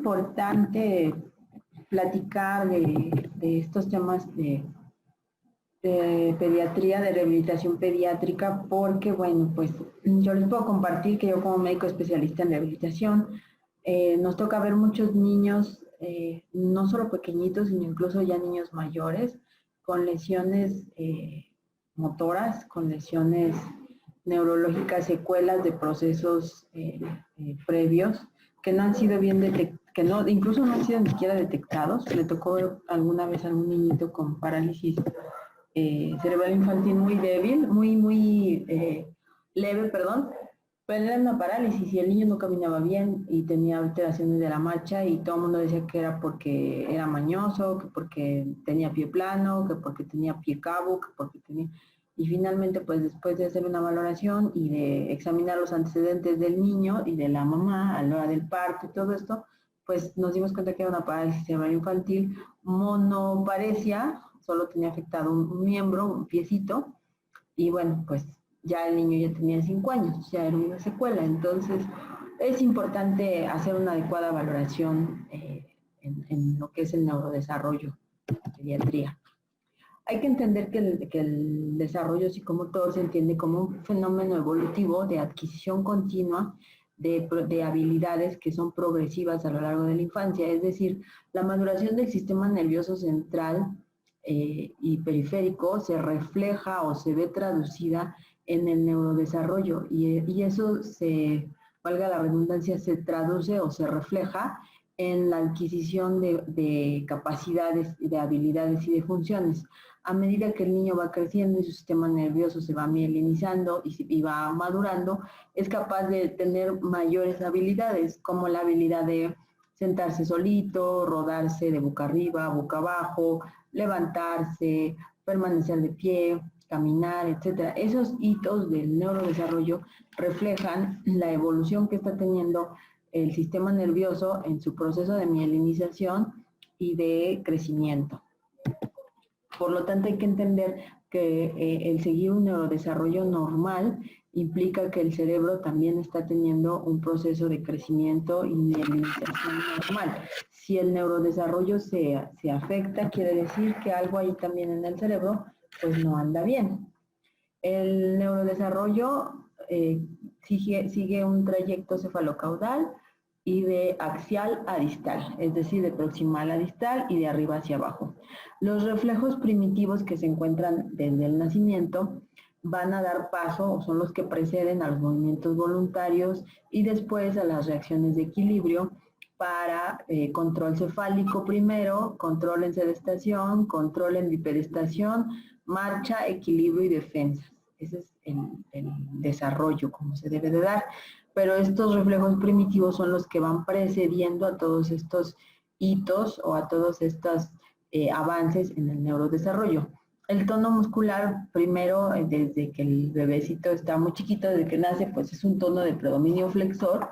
importante platicar de estos temas de pediatría, de rehabilitación pediátrica, porque, bueno, pues yo les puedo compartir que yo como médico especialista en rehabilitación, nos toca ver muchos niños, no solo pequeñitos, sino incluso ya niños mayores, con lesiones motoras, con lesiones neurológicas, secuelas de procesos previos que no han sido bien detectados, que no, incluso no han sido ni siquiera detectados. Me tocó alguna vez a algún niñito con parálisis cerebral infantil muy débil, muy leve, perdón, pero era una parálisis y el niño no caminaba bien y tenía alteraciones de la marcha y todo el mundo decía que era porque era mañoso, que porque tenía pie plano, que porque tenía pie cabo, que porque tenía... Y finalmente, pues después de hacer una valoración y de examinar los antecedentes del niño y de la mamá a la hora del parto y todo esto, pues nos dimos cuenta que era una parálisis cerebral infantil monoparesia, solo tenía afectado un miembro, un piecito, y bueno, pues ya el niño ya tenía 5 años, ya era una secuela. Entonces, es importante hacer una adecuada valoración en lo que es el neurodesarrollo en la pediatría. Hay que entender que el desarrollo psicomotor se entiende como un fenómeno evolutivo de adquisición continua de habilidades que son progresivas a lo largo de la infancia, es decir, la maduración del sistema nervioso central y periférico se refleja o se ve traducida en el neurodesarrollo y eso se, valga la redundancia, se traduce o se refleja en la adquisición de capacidades, de habilidades y de funciones. A medida que el niño va creciendo y su sistema nervioso se va mielinizando y va madurando, es capaz de tener mayores habilidades, como la habilidad de sentarse solito, rodarse de boca arriba, boca abajo, levantarse, permanecer de pie, caminar, etc. Esos hitos del neurodesarrollo reflejan la evolución que está teniendo el sistema nervioso en su proceso de mielinización y de crecimiento. Por lo tanto, hay que entender que el seguir un neurodesarrollo normal implica que el cerebro también está teniendo un proceso de crecimiento y mielinización normal. Si el neurodesarrollo se afecta, quiere decir que algo ahí también en el cerebro pues no anda bien. El neurodesarrollo sigue un trayecto cefalocaudal y de axial a distal, es decir, de proximal a distal y de arriba hacia abajo. Los reflejos primitivos que se encuentran desde el nacimiento van a dar paso, o son los que preceden a los movimientos voluntarios y después a las reacciones de equilibrio para control cefálico primero, control en sedestación, control en bipedestación, marcha, equilibrio y defensa. Ese es el desarrollo como se debe de dar. Pero estos reflejos primitivos son los que van precediendo a todos estos hitos o a todos estos avances en el neurodesarrollo. El tono muscular, primero, desde que el bebecito está muy chiquito, desde que nace, pues es un tono de predominio flexor,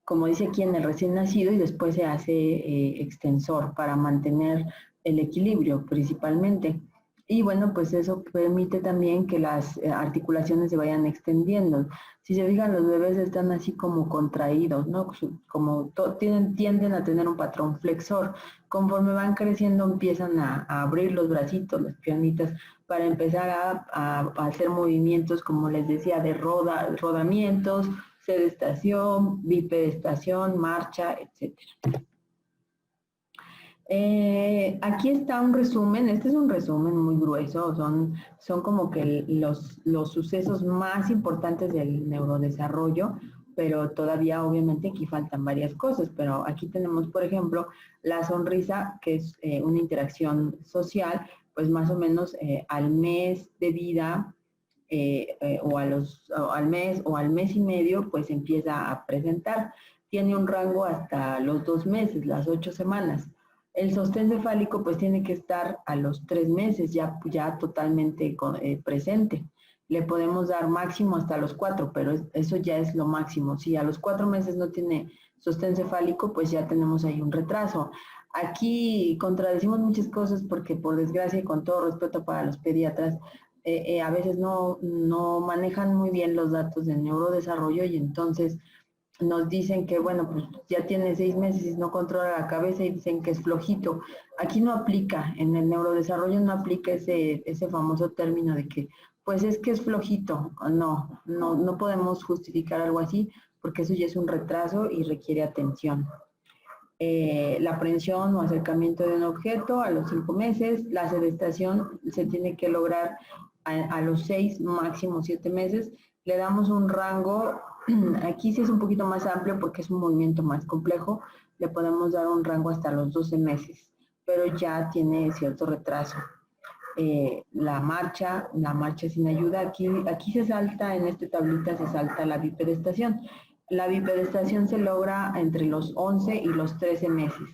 como dice aquí en el recién nacido, y después se hace extensor para mantener el equilibrio principalmente. Y bueno, pues eso permite también que las articulaciones se vayan extendiendo. Si se fijan, los bebés están así como contraídos, ¿no? Como tienden a tener un patrón flexor. Conforme van creciendo empiezan a abrir los bracitos, las piernitas, para empezar a hacer movimientos, como les decía, de rodamientos, sedestación, bipedestación, marcha, etcétera. Aquí está un resumen, este es un resumen muy grueso, son como que los sucesos más importantes del neurodesarrollo, pero todavía obviamente aquí faltan varias cosas, pero aquí tenemos, por ejemplo, la sonrisa, que es una interacción social, pues más o menos al mes de vida o al mes o al mes y medio, pues empieza a presentar. Tiene un rango hasta los 2 meses, las 8 semanas. El sostén cefálico pues tiene que estar a los 3 meses ya totalmente presente. Le podemos dar máximo hasta los 4, pero eso ya es lo máximo. Si a los 4 meses no tiene sostén cefálico, pues ya tenemos ahí un retraso. Aquí contradecimos muchas cosas porque, por desgracia y con todo respeto para los pediatras, a veces no manejan muy bien los datos del neurodesarrollo y entonces nos dicen que, bueno, pues ya tiene 6 meses y no controla la cabeza y dicen que es flojito. Aquí no aplica, en el neurodesarrollo no aplica ese famoso término de que, pues es que es flojito. No podemos justificar algo así porque eso ya es un retraso y requiere atención. La aprehensión o acercamiento de un objeto a los 5 meses, la sedestación se tiene que lograr a los 6, máximo 7 meses. Le damos un rango, aquí sí es un poquito más amplio porque es un movimiento más complejo, le podemos dar un rango hasta los 12 meses, pero ya tiene cierto retraso. La marcha sin ayuda, aquí se salta, en esta tablita se salta la bipedestación. La bipedestación se logra entre los 11 y los 13 meses,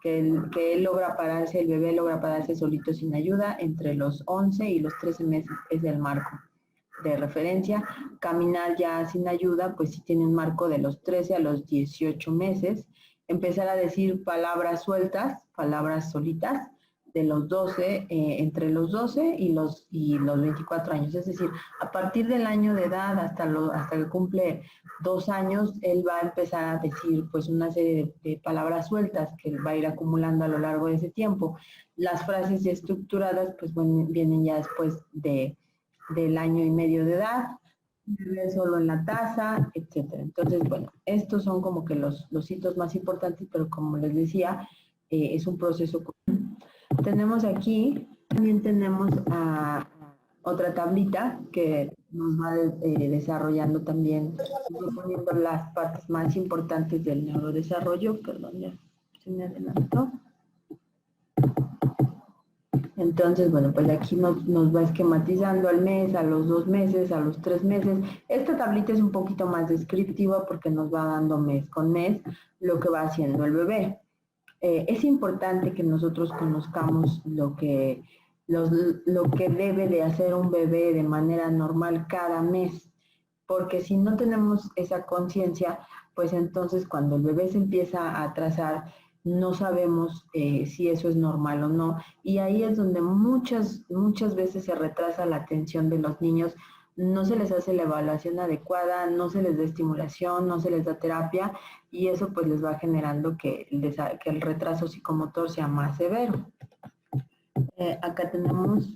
que él logra pararse, el bebé logra pararse solito sin ayuda, entre los 11 y los 13 meses es el marco de referencia. Caminar ya sin ayuda, pues sí tiene un marco de los 13 a los 18 meses. Empezar a decir palabras sueltas, palabras solitas, de los 12, entre los 12 y los 24 años. Es decir, a partir del año de edad hasta que cumple 2 años, él va a empezar a decir pues una serie de palabras sueltas que él va a ir acumulando a lo largo de ese tiempo. Las frases ya estructuradas pues bueno, vienen ya después del año y medio de edad, bebé solo en la taza, etcétera. Entonces, bueno, estos son como que los hitos más importantes, pero como les decía, es un proceso. Tenemos aquí, también tenemos otra tablita que nos va desarrollando también, poniendo las partes más importantes del neurodesarrollo. Perdón, ya se me adelantó. Entonces, bueno, pues aquí nos va esquematizando al mes, a los 2 meses, a los 3 meses. Esta tablita es un poquito más descriptiva porque nos va dando mes con mes lo que va haciendo el bebé. Es importante que nosotros conozcamos lo que debe de hacer un bebé de manera normal cada mes, porque si no tenemos esa conciencia, pues entonces cuando el bebé se empieza a atrasar, no sabemos si eso es normal o no, y ahí es donde muchas veces se retrasa la atención de los niños, no se les hace la evaluación adecuada, no se les da estimulación, no se les da terapia, y eso pues les va generando que el retraso psicomotor sea más severo. Acá tenemos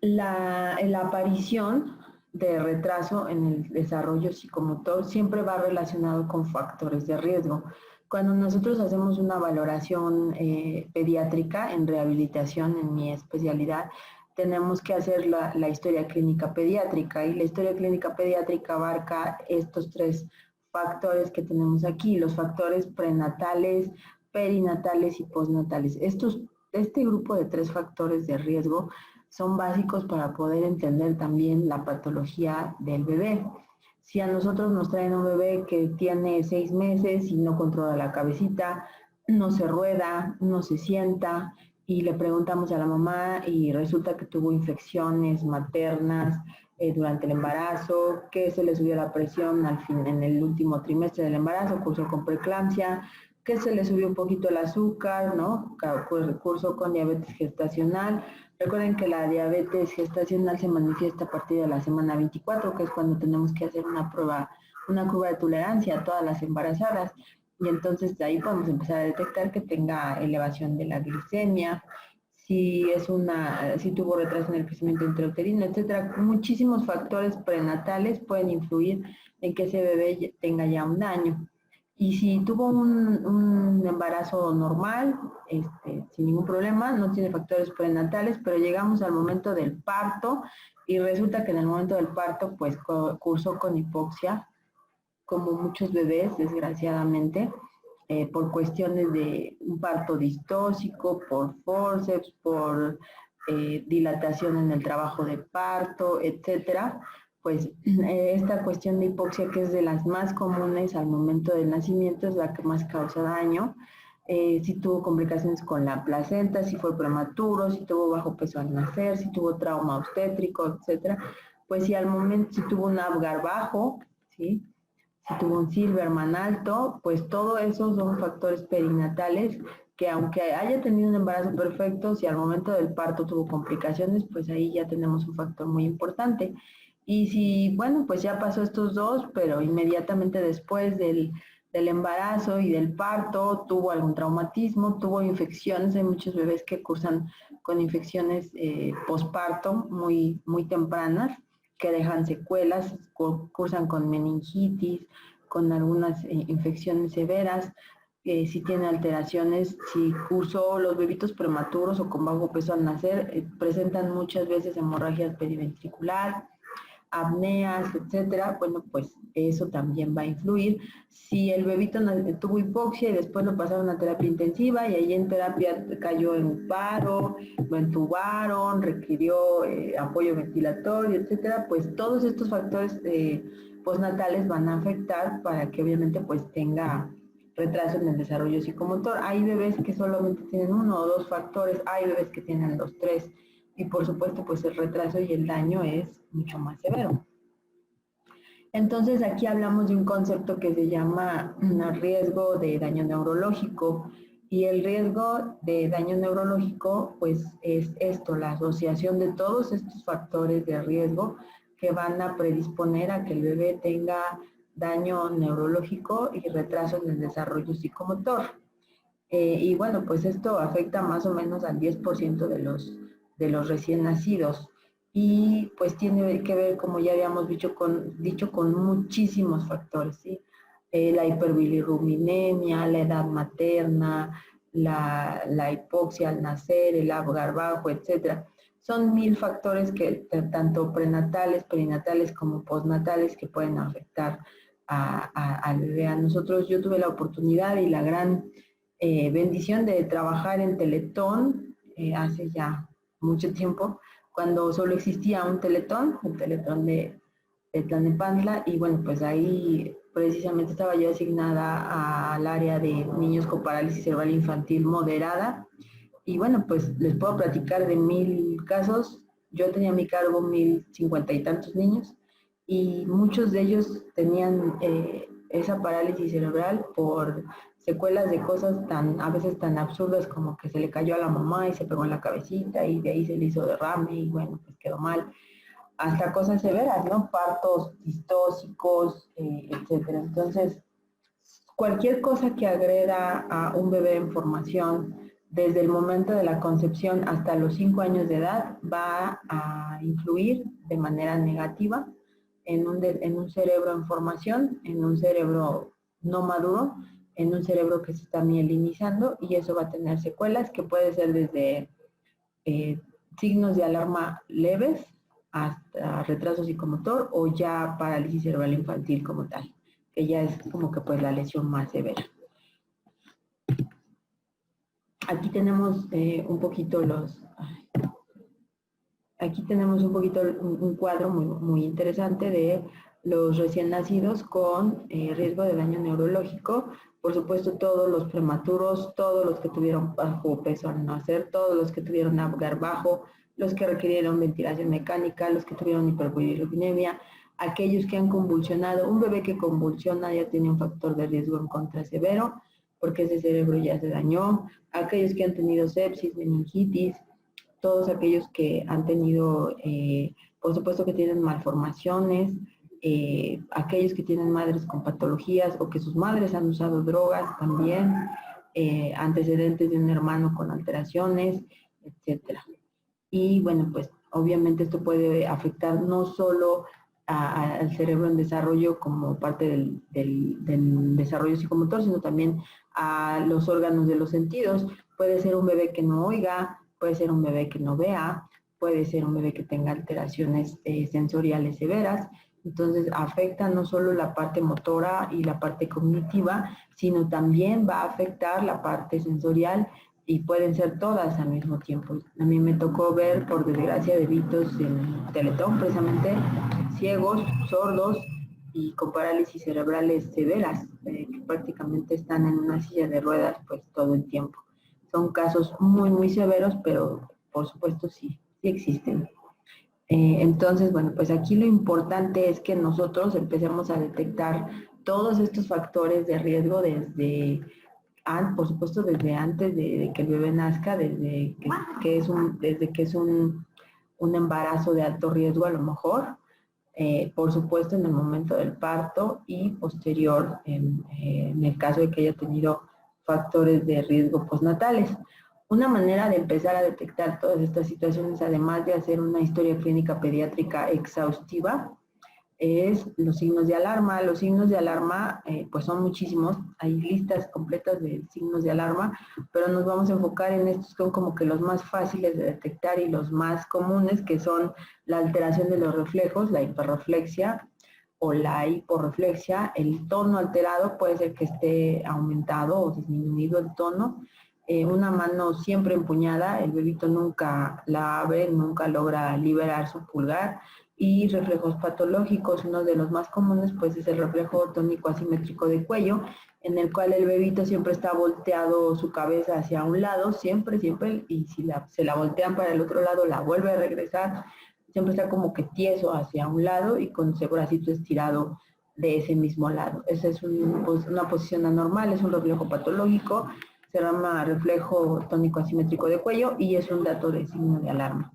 la aparición de retraso en el desarrollo psicomotor siempre va relacionado con factores de riesgo. Cuando nosotros hacemos una valoración pediátrica en rehabilitación, en mi especialidad, tenemos que hacer la historia clínica pediátrica, y la historia clínica pediátrica abarca estos 3 factores que tenemos aquí, los factores prenatales, perinatales y postnatales. Este grupo de 3 factores de riesgo son básicos para poder entender también la patología del bebé. Si a nosotros nos traen un bebé que tiene 6 meses y no controla la cabecita, no se rueda, no se sienta, y le preguntamos a la mamá y resulta que tuvo infecciones maternas durante el embarazo, que se le subió la presión en el último trimestre del embarazo, cursó con preeclampsia, que se le subió un poquito el azúcar, ¿no? Cursó con diabetes gestacional. Recuerden que la diabetes gestacional se manifiesta a partir de la semana 24, que es cuando tenemos que hacer una curva de tolerancia a todas las embarazadas. Y entonces de ahí podemos empezar a detectar que tenga elevación de la glicemia, si tuvo retraso en el crecimiento intrauterino, etcétera. Muchísimos factores prenatales pueden influir en que ese bebé tenga ya un daño. Y si tuvo un embarazo normal, sin ningún problema, no tiene factores prenatales, pero llegamos al momento del parto y resulta que en el momento del parto, pues cursó con hipoxia, como muchos bebés, desgraciadamente, por cuestiones de un parto distóxico, por forceps, por dilatación en el trabajo de parto, etcétera. Pues esta cuestión de hipoxia, que es de las más comunes al momento del nacimiento, es la que más causa daño. Si tuvo complicaciones con la placenta, si fue prematuro, si tuvo bajo peso al nacer, si tuvo trauma obstétrico, etcétera. Pues si tuvo un Apgar bajo, ¿sí? Si tuvo un Silberman alto, pues todo eso son factores perinatales que, aunque haya tenido un embarazo perfecto, si al momento del parto tuvo complicaciones, pues ahí ya tenemos un factor muy importante. Y si, bueno, pues ya pasó estos dos, pero inmediatamente después del embarazo y del parto tuvo algún traumatismo, tuvo infecciones, hay muchos bebés que cursan con infecciones posparto muy tempranas, que dejan secuelas, cursan con meningitis, con algunas infecciones severas, si tiene alteraciones, si cursó los bebitos prematuros o con bajo peso al nacer, presentan muchas veces hemorragias periventricular, apneas, etcétera, bueno, pues eso también va a influir. Si el bebito tuvo hipoxia y después lo pasaron a terapia intensiva y ahí en terapia cayó en paro, lo entubaron, requirió apoyo ventilatorio, etcétera, pues todos estos factores postnatales van a afectar para que obviamente pues tenga retraso en el desarrollo psicomotor. Hay bebés que solamente tienen uno o dos factores, hay bebés que tienen los tres y por supuesto pues el retraso y el daño es mucho más severo. Entonces aquí hablamos de un concepto que se llama riesgo de daño neurológico y el riesgo de daño neurológico pues es esto, la asociación de todos estos factores de riesgo que van a predisponer a que el bebé tenga daño neurológico y retraso en el desarrollo psicomotor. Y bueno, pues esto afecta más o menos al 10% de los recién nacidos y pues tiene que ver, como ya habíamos dicho con muchísimos factores, ¿sí? La hiperbilirrubinemia, la edad materna, la hipoxia al nacer, el agar bajo, etcétera. Son 1000 factores que tanto prenatales, perinatales como postnatales que pueden afectar al bebé. A nosotros, yo tuve la oportunidad y la gran bendición de trabajar en Teletón hace ya mucho tiempo, cuando solo existía un Teletón, el Teletón de Tlalnepantla, y bueno, pues ahí precisamente estaba yo asignada al área de niños con parálisis cerebral infantil moderada, y bueno, pues les puedo platicar de 1000 casos. Yo tenía a mi cargo 1050 y tantos niños, y muchos de ellos tenían esa parálisis cerebral por secuelas de cosas a veces tan absurdas como que se le cayó a la mamá y se pegó en la cabecita y de ahí se le hizo derrame y bueno, pues quedó mal, hasta cosas severas, ¿no? Partos distóxicos, etcétera. Entonces, cualquier cosa que agreda a un bebé en formación desde el momento de la concepción hasta los 5 años de edad va a influir de manera negativa en un cerebro en formación, en un cerebro no maduro, en un cerebro que se está mielinizando y eso va a tener secuelas que puede ser desde eh, signos de alarma leves hasta retraso psicomotor o ya parálisis cerebral infantil como tal, que ya es como que pues la lesión más severa. Aquí tenemos un poquito aquí tenemos un poquito un cuadro muy interesante de los recién nacidos con riesgo de daño neurológico. Por supuesto, todos los prematuros, todos los que tuvieron bajo peso al nacer, todos los que tuvieron agar bajo, los que requirieron ventilación mecánica, los que tuvieron hiperbilirubinemia, aquellos que han convulsionado. Un bebé que convulsiona ya tiene un factor de riesgo en contra severo, porque ese cerebro ya se dañó. Aquellos que han tenido sepsis, meningitis, todos aquellos que han tenido, por supuesto que tienen malformaciones, aquellos que tienen madres con patologías o que sus madres han usado drogas también, antecedentes de un hermano con alteraciones, etcétera. Y bueno, pues obviamente esto puede afectar no solo al cerebro en desarrollo como parte del desarrollo psicomotor, sino también a los órganos de los sentidos. Puede ser un bebé que no oiga, puede ser un bebé que no vea, puede ser un bebé que tenga alteraciones sensoriales severas. Entonces afecta no solo la parte motora y la parte cognitiva, sino también va a afectar la parte sensorial y pueden ser todas al mismo tiempo. A mí me tocó ver, por desgracia, bebitos en Teletón, precisamente ciegos, sordos y con parálisis cerebrales severas, que prácticamente están en una silla de ruedas pues todo el tiempo. Son casos muy severos, pero por supuesto sí existen. Entonces, bueno, pues aquí lo importante es que nosotros empecemos a detectar todos estos factores de riesgo desde, por supuesto, desde antes de que el bebé nazca, desde que es un embarazo de alto riesgo a lo mejor, por supuesto en el momento del parto y posterior en el caso de que haya tenido factores de riesgo postnatales. Una manera de empezar a detectar todas estas situaciones, además de hacer una historia clínica pediátrica exhaustiva, es los signos de alarma. Los signos de alarma pues son muchísimos, hay listas completas de signos de alarma, pero nos vamos a enfocar en estos que son como que los más fáciles de detectar y los más comunes, que son la alteración de los reflejos, la hiperreflexia o la hiporreflexia, el tono alterado, puede ser que esté aumentado o disminuido el tono, una mano siempre empuñada, el bebito nunca la abre, nunca logra liberar su pulgar, y reflejos patológicos. Uno de los más comunes pues es el reflejo tónico asimétrico de cuello, en el cual el bebito siempre está volteado su cabeza hacia un lado, siempre, y si se la voltean para el otro lado, la vuelve a regresar, siempre está como que tieso hacia un lado y con ese bracito estirado de ese mismo lado. Esa es una posición anormal, es un reflejo patológico, se llama reflejo tónico asimétrico de cuello y es un dato de signo de alarma.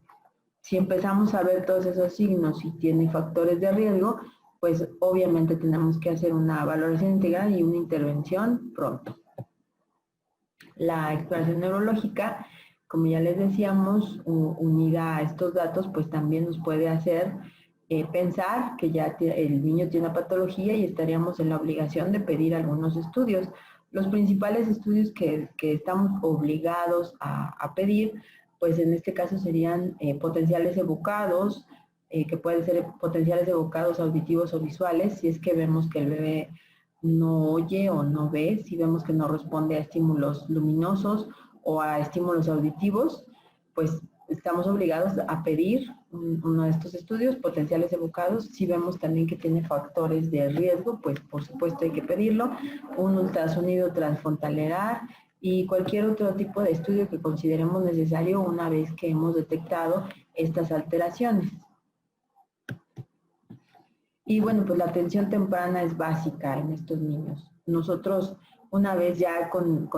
Si empezamos a ver todos esos signos y tiene factores de riesgo, pues obviamente tenemos que hacer una valoración integral y una intervención pronto. La exploración neurológica, como ya les decíamos, unida a estos datos, pues también nos puede hacer pensar que ya el niño tiene una patología y estaríamos en la obligación de pedir algunos estudios. Los principales estudios que estamos obligados a pedir, pues en este caso serían potenciales evocados, que pueden ser potenciales evocados auditivos o visuales, si es que vemos que el bebé no oye o no ve, si vemos que no responde a estímulos luminosos o a estímulos auditivos, pues estamos obligados a pedir uno de estos estudios, potenciales evocados. Si vemos también que tiene factores de riesgo, pues por supuesto hay que pedirlo, un ultrasonido transfrontaler y cualquier otro tipo de estudio que consideremos necesario una vez que hemos detectado estas alteraciones. Y bueno, pues la atención temprana es básica en estos niños. Nosotros, una vez ya con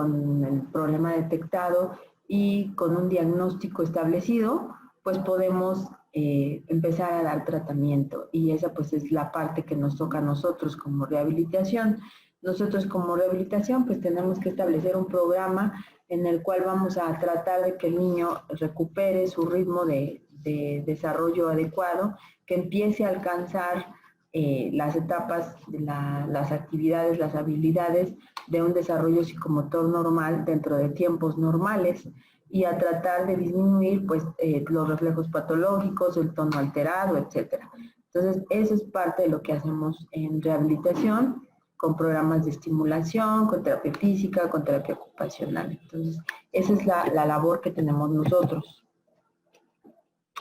el problema detectado y con un diagnóstico establecido, pues podemos empezar a dar tratamiento. Y esa pues es la parte que nos toca a nosotros como rehabilitación. Nosotros como rehabilitación pues tenemos que establecer un programa en el cual vamos a tratar de que el niño recupere su ritmo de desarrollo adecuado, que empiece a alcanzar las etapas de las actividades, las habilidades de un desarrollo psicomotor normal dentro de tiempos normales y a tratar de disminuir pues los reflejos patológicos, el tono alterado, etcétera. Entonces, eso es parte de lo que hacemos en rehabilitación, con programas de estimulación, con terapia física, con terapia ocupacional. Entonces, esa es la labor que tenemos nosotros.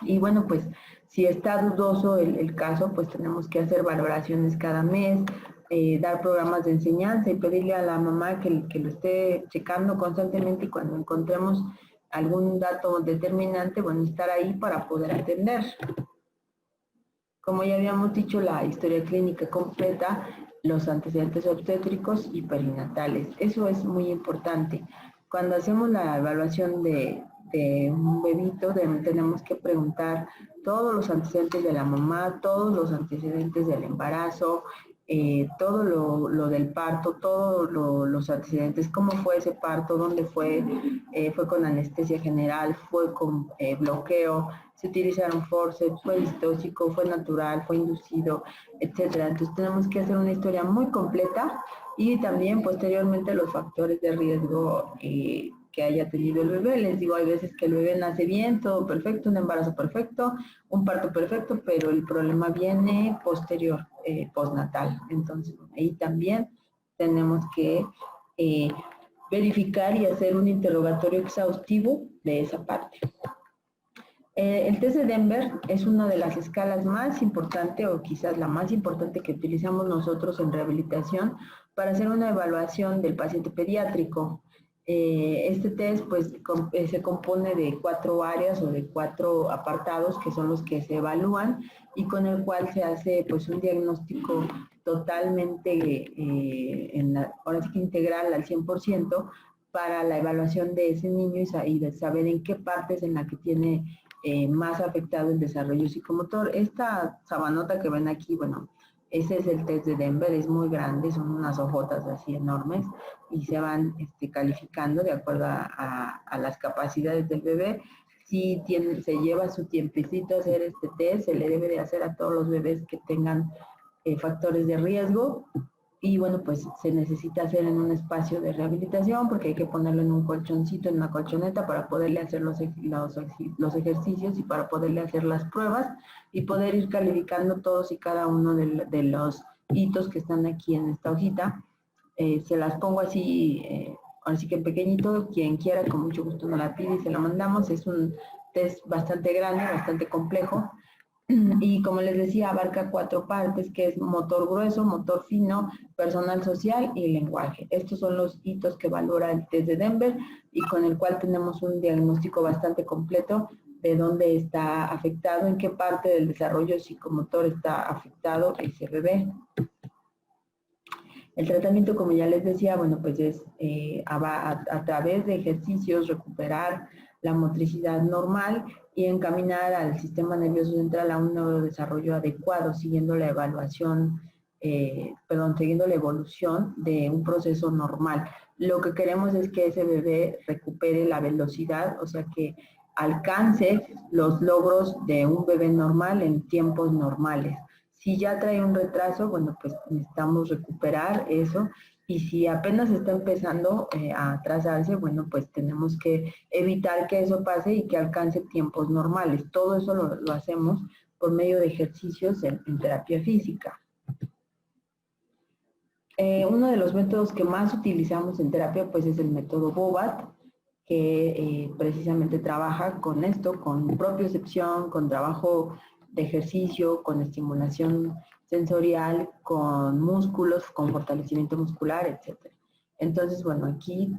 Y bueno, pues si está dudoso el caso, pues tenemos que hacer valoraciones cada mes, dar programas de enseñanza y pedirle a la mamá que lo esté checando constantemente y cuando encontremos algún dato determinante, bueno, estar ahí para poder atender. Como ya habíamos dicho, la historia clínica completa, los antecedentes obstétricos y perinatales. Eso es muy importante. Cuando hacemos la evaluación de un bebito, tenemos que preguntar todos los antecedentes de la mamá, todos los antecedentes del embarazo, todo lo del parto, todos los antecedentes, cómo fue ese parto, dónde fue con anestesia general, fue con bloqueo, se utilizaron forceps, fue distóxico, fue natural, fue inducido, etcétera. Entonces tenemos que hacer una historia muy completa y también posteriormente los factores de riesgo que haya tenido el bebé. Les digo, hay veces que el bebé nace bien, todo perfecto, un embarazo perfecto, un parto perfecto, pero el problema viene posterior, postnatal. Entonces ahí también tenemos que verificar y hacer un interrogatorio exhaustivo de esa parte. El test de Denver es una de las escalas más importantes o quizás la más importante que utilizamos nosotros en rehabilitación para hacer una evaluación del paciente pediátrico. Este test pues se compone de 4 áreas o de 4 apartados que son los que se evalúan y con el cual se hace pues un diagnóstico totalmente, ahora sí que integral al 100% para la evaluación de ese niño y de saber en qué partes en la que tiene más afectado el desarrollo psicomotor. Esta sabanota que ven aquí, bueno, ese es el test de Denver, es muy grande, son unas hojotas así enormes y se van calificando de acuerdo a las capacidades del bebé. Si se lleva su tiempecito hacer este test, se le debe de hacer a todos los bebés que tengan factores de riesgo. Y bueno, pues se necesita hacer en un espacio de rehabilitación porque hay que ponerlo en un colchoncito, en una colchoneta para poderle hacer los ejercicios y para poderle hacer las pruebas y poder ir calificando todos y cada uno de los hitos que están aquí en esta hojita. Se las pongo así, así que en pequeñito, quien quiera con mucho gusto nos la pide y se la mandamos. Es un test bastante grande, bastante complejo. Y como les decía, abarca 4 partes, que es motor grueso, motor fino, personal social y lenguaje. Estos son los hitos que valora el test de Denver y con el cual tenemos un diagnóstico bastante completo de dónde está afectado, en qué parte del desarrollo psicomotor está afectado ese bebé. El tratamiento, como ya les decía, bueno, pues es a través de ejercicios recuperar la motricidad normal y encaminar al sistema nervioso central a un neurodesarrollo adecuado, siguiendo la evaluación, siguiendo la evolución de un proceso normal. Lo que queremos es que ese bebé recupere la velocidad, o sea, que alcance los logros de un bebé normal en tiempos normales. Si ya trae un retraso, bueno, pues necesitamos recuperar eso. Y si apenas está empezando a atrasarse, bueno, pues tenemos que evitar que eso pase y que alcance tiempos normales. Todo eso lo hacemos por medio de ejercicios en terapia física. Uno de los métodos que más utilizamos en terapia, pues es el método Bobat, que precisamente trabaja con esto, con propiocepción, con trabajo de ejercicio, con estimulación sensorial, con músculos, con fortalecimiento muscular, etc. Entonces, bueno, aquí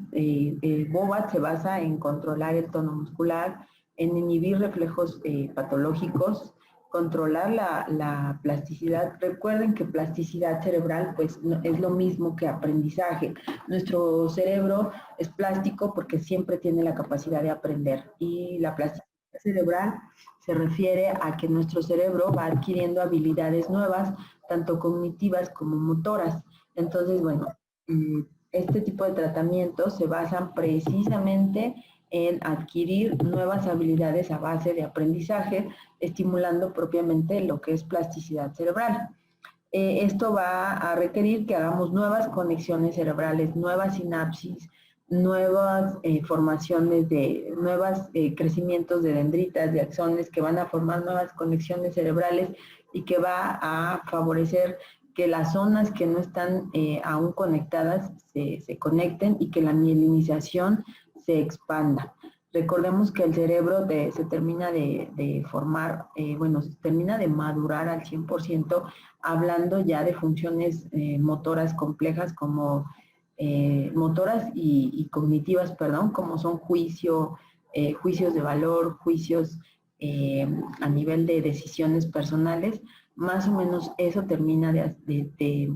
Bobat se basa en controlar el tono muscular, en inhibir reflejos patológicos, controlar la plasticidad. Recuerden que plasticidad cerebral pues es lo mismo que aprendizaje. Nuestro cerebro es plástico porque siempre tiene la capacidad de aprender y la plasticidad cerebral se refiere a que nuestro cerebro va adquiriendo habilidades nuevas, tanto cognitivas como motoras. Entonces, bueno, este tipo de tratamientos se basan precisamente en adquirir nuevas habilidades a base de aprendizaje, estimulando propiamente lo que es plasticidad cerebral. Esto va a requerir que hagamos nuevas conexiones cerebrales, nuevas sinapsis, nuevas formaciones de, nuevos crecimientos de dendritas, de axones que van a formar nuevas conexiones cerebrales y que va a favorecer que las zonas que no están aún conectadas se conecten y que la mielinización se expanda. Recordemos que el cerebro se termina de formar, se termina de madurar al 100%, hablando ya de funciones motoras complejas como motoras y cognitivas, perdón, como son juicios de valor, juicios a nivel de decisiones personales. Más o menos eso termina de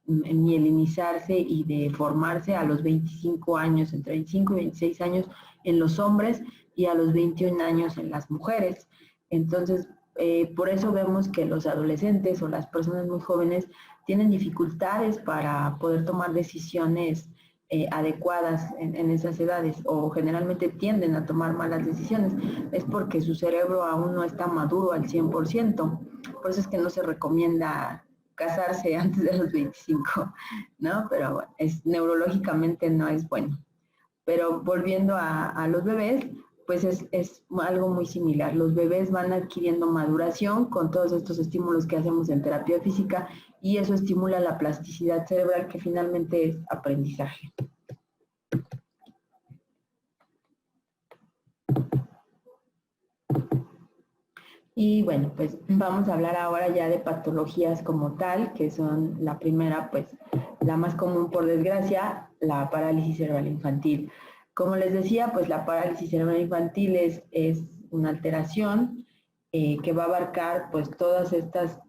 mielinizarse y de formarse a los 25 años, entre 25 y 26 años en los hombres y a los 21 años en las mujeres. Entonces, por eso vemos que los adolescentes o las personas muy jóvenes tienen dificultades para poder tomar decisiones adecuadas en esas edades o generalmente tienden a tomar malas decisiones. Es porque su cerebro aún no está maduro al 100%. Por eso es que no se recomienda casarse antes de los 25, ¿no? Pero bueno, neurológicamente no es bueno. Pero volviendo a los bebés, pues es algo muy similar. Los bebés van adquiriendo maduración con todos estos estímulos que hacemos en terapia física y eso estimula la plasticidad cerebral que finalmente es aprendizaje. Y bueno, pues vamos a hablar ahora ya de patologías como tal, que son la primera, pues la más común por desgracia, la parálisis cerebral infantil. Como les decía, pues la parálisis cerebral infantil es una alteración que va a abarcar pues todos estos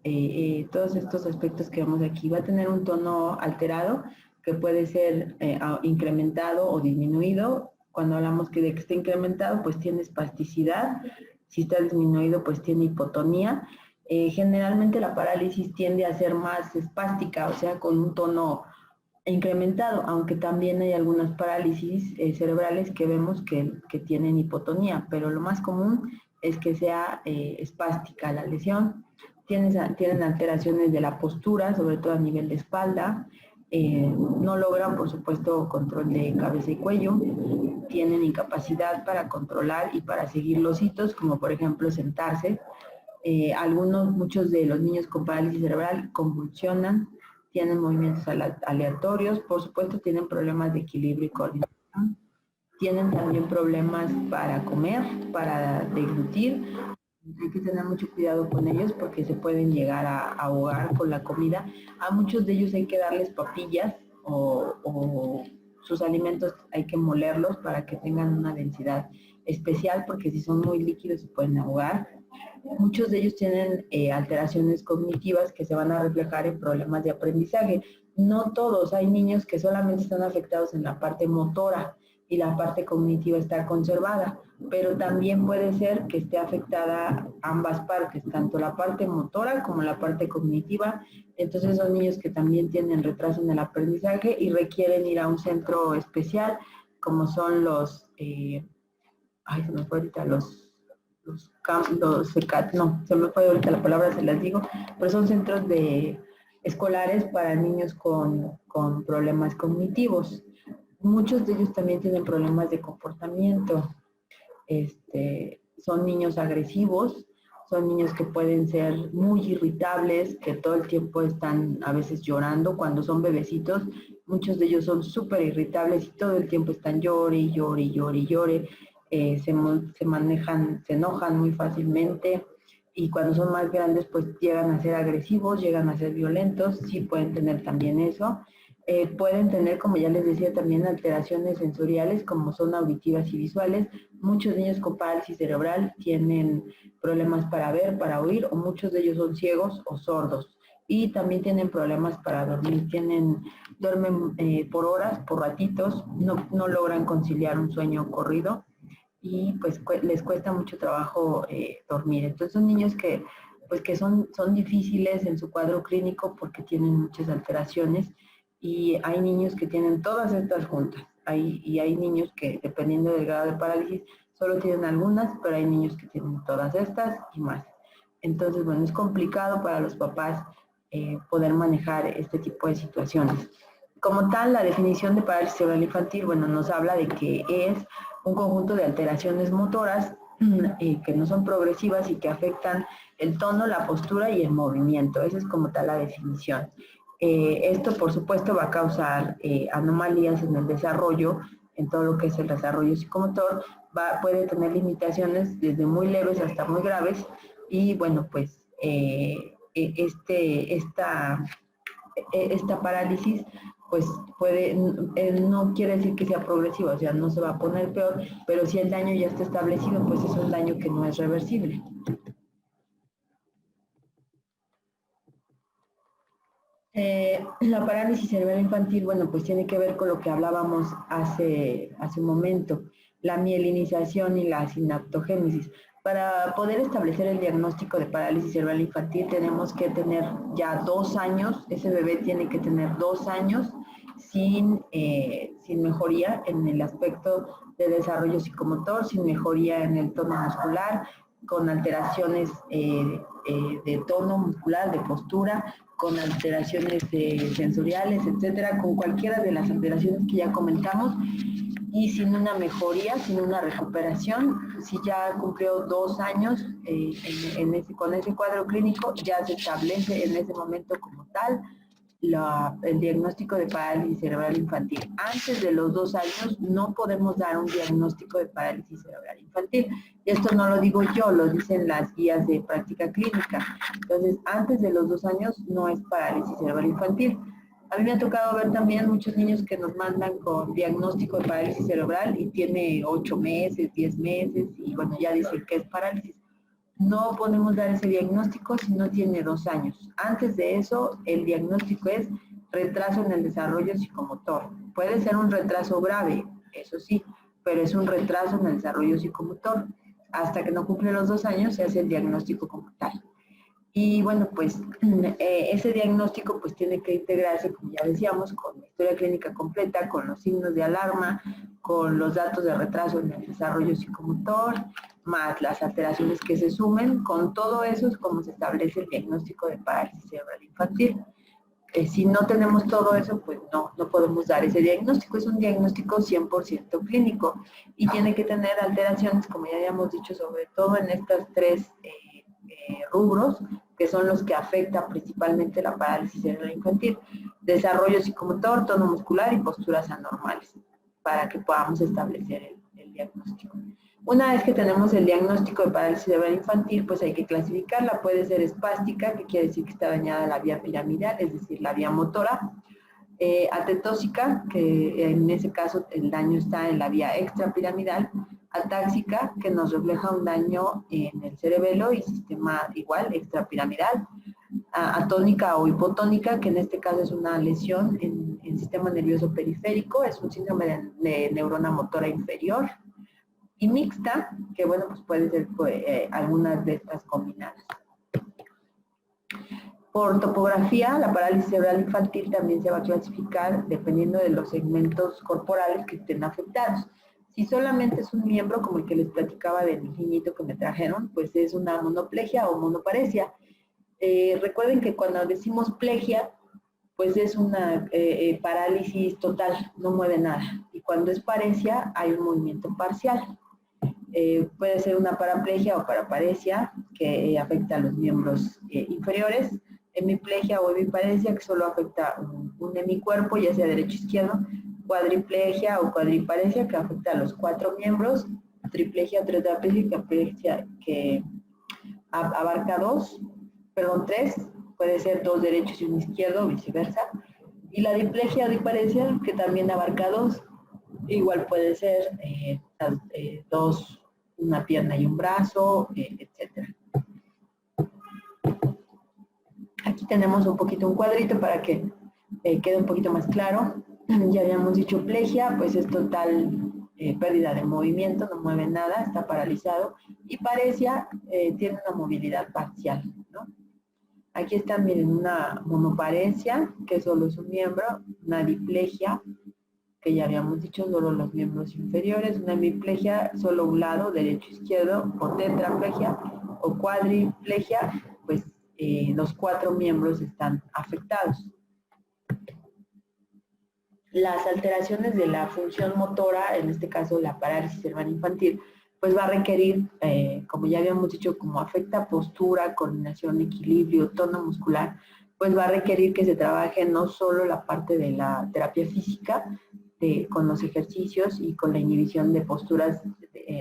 aspectos que vemos aquí. Va a tener un tono alterado que puede ser incrementado o disminuido. Cuando hablamos de que está incrementado, pues tiene espasticidad, si está disminuido, pues tiene hipotonía. Generalmente la parálisis tiende a ser más espástica, o sea, con un tono incrementado, aunque también hay algunas parálisis cerebrales que vemos que tienen hipotonía, pero lo más común es que sea espástica la lesión. Tienen alteraciones de la postura, sobre todo a nivel de espalda. No logran, por supuesto, control de cabeza y cuello. Tienen incapacidad para controlar y para seguir los hitos, como por ejemplo sentarse. Muchos de los niños con parálisis cerebral convulsionan, tienen movimientos aleatorios, por supuesto tienen problemas de equilibrio y coordinación, tienen también problemas para comer, para deglutir. Hay que tener mucho cuidado con ellos porque se pueden llegar a ahogar con la comida. A muchos de ellos hay que darles papillas o sus alimentos hay que molerlos para que tengan una densidad especial, porque si son muy líquidos se pueden ahogar. Muchos de ellos tienen alteraciones cognitivas que se van a reflejar en problemas de aprendizaje. No todos, hay niños que solamente están afectados en la parte motora y la parte cognitiva está conservada, pero también puede ser que esté afectada ambas partes, tanto la parte motora como la parte cognitiva. Entonces son niños que también tienen retraso en el aprendizaje y requieren ir a un centro especial, como son se me fue ahorita no, se me fue ahorita la palabra, se las digo, pero son centros escolares para niños con problemas cognitivos. Muchos de ellos también tienen problemas de comportamiento. Son niños agresivos, son niños que pueden ser muy irritables, que todo el tiempo están a veces llorando cuando son bebecitos. Muchos de ellos son súper irritables y todo el tiempo están llore y llore y llore y llore. Se enojan muy fácilmente, y cuando son más grandes pues llegan a ser agresivos, llegan a ser violentos, sí pueden tener también eso. Pueden tener, como ya les decía, también alteraciones sensoriales como son auditivas y visuales. Muchos niños con parálisis cerebral tienen problemas para ver, para oír, o muchos de ellos son ciegos o sordos. Y también tienen problemas para dormir, duermen por horas, por ratitos, no logran conciliar un sueño corrido y pues les cuesta mucho trabajo dormir. Entonces son niños que son difíciles en su cuadro clínico porque tienen muchas alteraciones, y hay niños que tienen todas estas juntas. Hay niños que, dependiendo del grado de parálisis, solo tienen algunas, pero hay niños que tienen todas estas y más. Entonces, bueno, es complicado para los papás poder manejar este tipo de situaciones. Como tal, la definición de parálisis cerebral infantil, bueno, nos habla de que es un conjunto de alteraciones motoras que no son progresivas y que afectan el tono, la postura y el movimiento. Esa es como tal la definición. Esto, por supuesto, va a causar anomalías en el desarrollo, en todo lo que es el desarrollo psicomotor. Puede tener limitaciones desde muy leves hasta muy graves, y bueno, pues esta parálisis pues no quiere decir que sea progresiva, o sea, no se va a poner peor, pero si el daño ya está establecido, pues es un daño que no es reversible. La parálisis cerebral infantil, bueno, pues tiene que ver con lo que hablábamos hace un momento, la mielinización y la sinaptogénesis. Para poder establecer el diagnóstico de parálisis cerebral infantil tenemos que tener ya 2 años, ese bebé tiene que tener 2 años sin mejoría en el aspecto de desarrollo psicomotor, sin mejoría en el tono muscular, con alteraciones de tono muscular, de postura, con alteraciones sensoriales, etcétera, con cualquiera de las alteraciones que ya comentamos, y sin una mejoría, sin una recuperación. Si ya cumplió 2 años con ese cuadro clínico, ya se establece en ese momento como tal el diagnóstico de parálisis cerebral infantil. Antes de los 2 años no podemos dar un diagnóstico de parálisis cerebral infantil. Esto no lo digo yo, lo dicen las guías de práctica clínica. Entonces, antes de los 2 años no es parálisis cerebral infantil. A mí me ha tocado ver también muchos niños que nos mandan con diagnóstico de parálisis cerebral y tiene 8 meses, 10 meses, y bueno, ya dicen que es parálisis. No podemos dar ese diagnóstico si no tiene 2 años. Antes de eso, el diagnóstico es retraso en el desarrollo psicomotor. Puede ser un retraso grave, eso sí, pero es un retraso en el desarrollo psicomotor. hasta que no cumple los 2 años se hace el diagnóstico como tal. Y bueno, pues ese diagnóstico pues tiene que integrarse, como ya decíamos, con la historia clínica completa, con los signos de alarma, con los datos de retraso en el desarrollo psicomotor, más las alteraciones que se sumen. Con todo eso es como se establece el diagnóstico de parálisis cerebral infantil. Si no tenemos todo eso, pues no podemos dar ese diagnóstico. Es un diagnóstico 100% clínico y tiene que tener alteraciones, como ya habíamos dicho, sobre todo en estas tres rubros, que son los que afectan principalmente la parálisis cerebral infantil: desarrollo psicomotor, tono muscular y posturas anormales, para que podamos establecer el diagnóstico. Una vez que tenemos el diagnóstico de parálisis cerebral infantil, pues hay que clasificarla. Puede ser espástica, que quiere decir que está dañada la vía piramidal, es decir, la vía motora. Atetóxica, que en ese caso el daño está en la vía extrapiramidal. Atáxica, que nos refleja un daño en el cerebelo y sistema igual, extrapiramidal. Atónica o hipotónica, que en este caso es una lesión en el sistema nervioso periférico, es un síndrome de neurona motora inferior. Y mixta, que bueno, pues puede ser algunas de estas combinadas. Por topografía, la parálisis cerebral infantil también se va a clasificar dependiendo de los segmentos corporales que estén afectados. Si solamente es un miembro, como el que les platicaba del niñito que me trajeron, pues es una monoplegia o monoparesia. Recuerden que cuando decimos plegia, pues es una parálisis total, no mueve nada. Y cuando es paresia, hay un movimiento parcial. Puede ser una paraplegia o paraparesia que afecta a los miembros inferiores, hemiplegia o hemiparesia que solo afecta un hemicuerpo, ya sea derecho o izquierdo, cuadriplegia o cuadriparesia que afecta a los 4 miembros, triplegia o tetraplegia que abarca 3, puede ser 2 derechos y 1 izquierdo o viceversa, y la diplegia o diparesia que también abarca 2, igual puede ser 2, una pierna y un brazo, etc. Aquí tenemos un poquito un cuadrito para que quede un poquito más claro. Ya habíamos dicho plegia, pues es total pérdida de movimiento, no mueve nada, está paralizado. Y paresia tiene una movilidad parcial, ¿no? Aquí está, miren, una monoparesia, que solo es un miembro, una diplegia, que ya habíamos dicho, solo los miembros inferiores, una hemiplegia, solo un lado, derecho, izquierdo, o tetraplegia, o cuadriplegia, pues los 4 miembros están afectados. Las alteraciones de la función motora, en este caso la parálisis cerebral infantil, pues va a requerir, como ya habíamos dicho, como afecta postura, coordinación, equilibrio, tono muscular, pues va a requerir que se trabaje no solo la parte de la terapia física, con los ejercicios y con la inhibición de posturas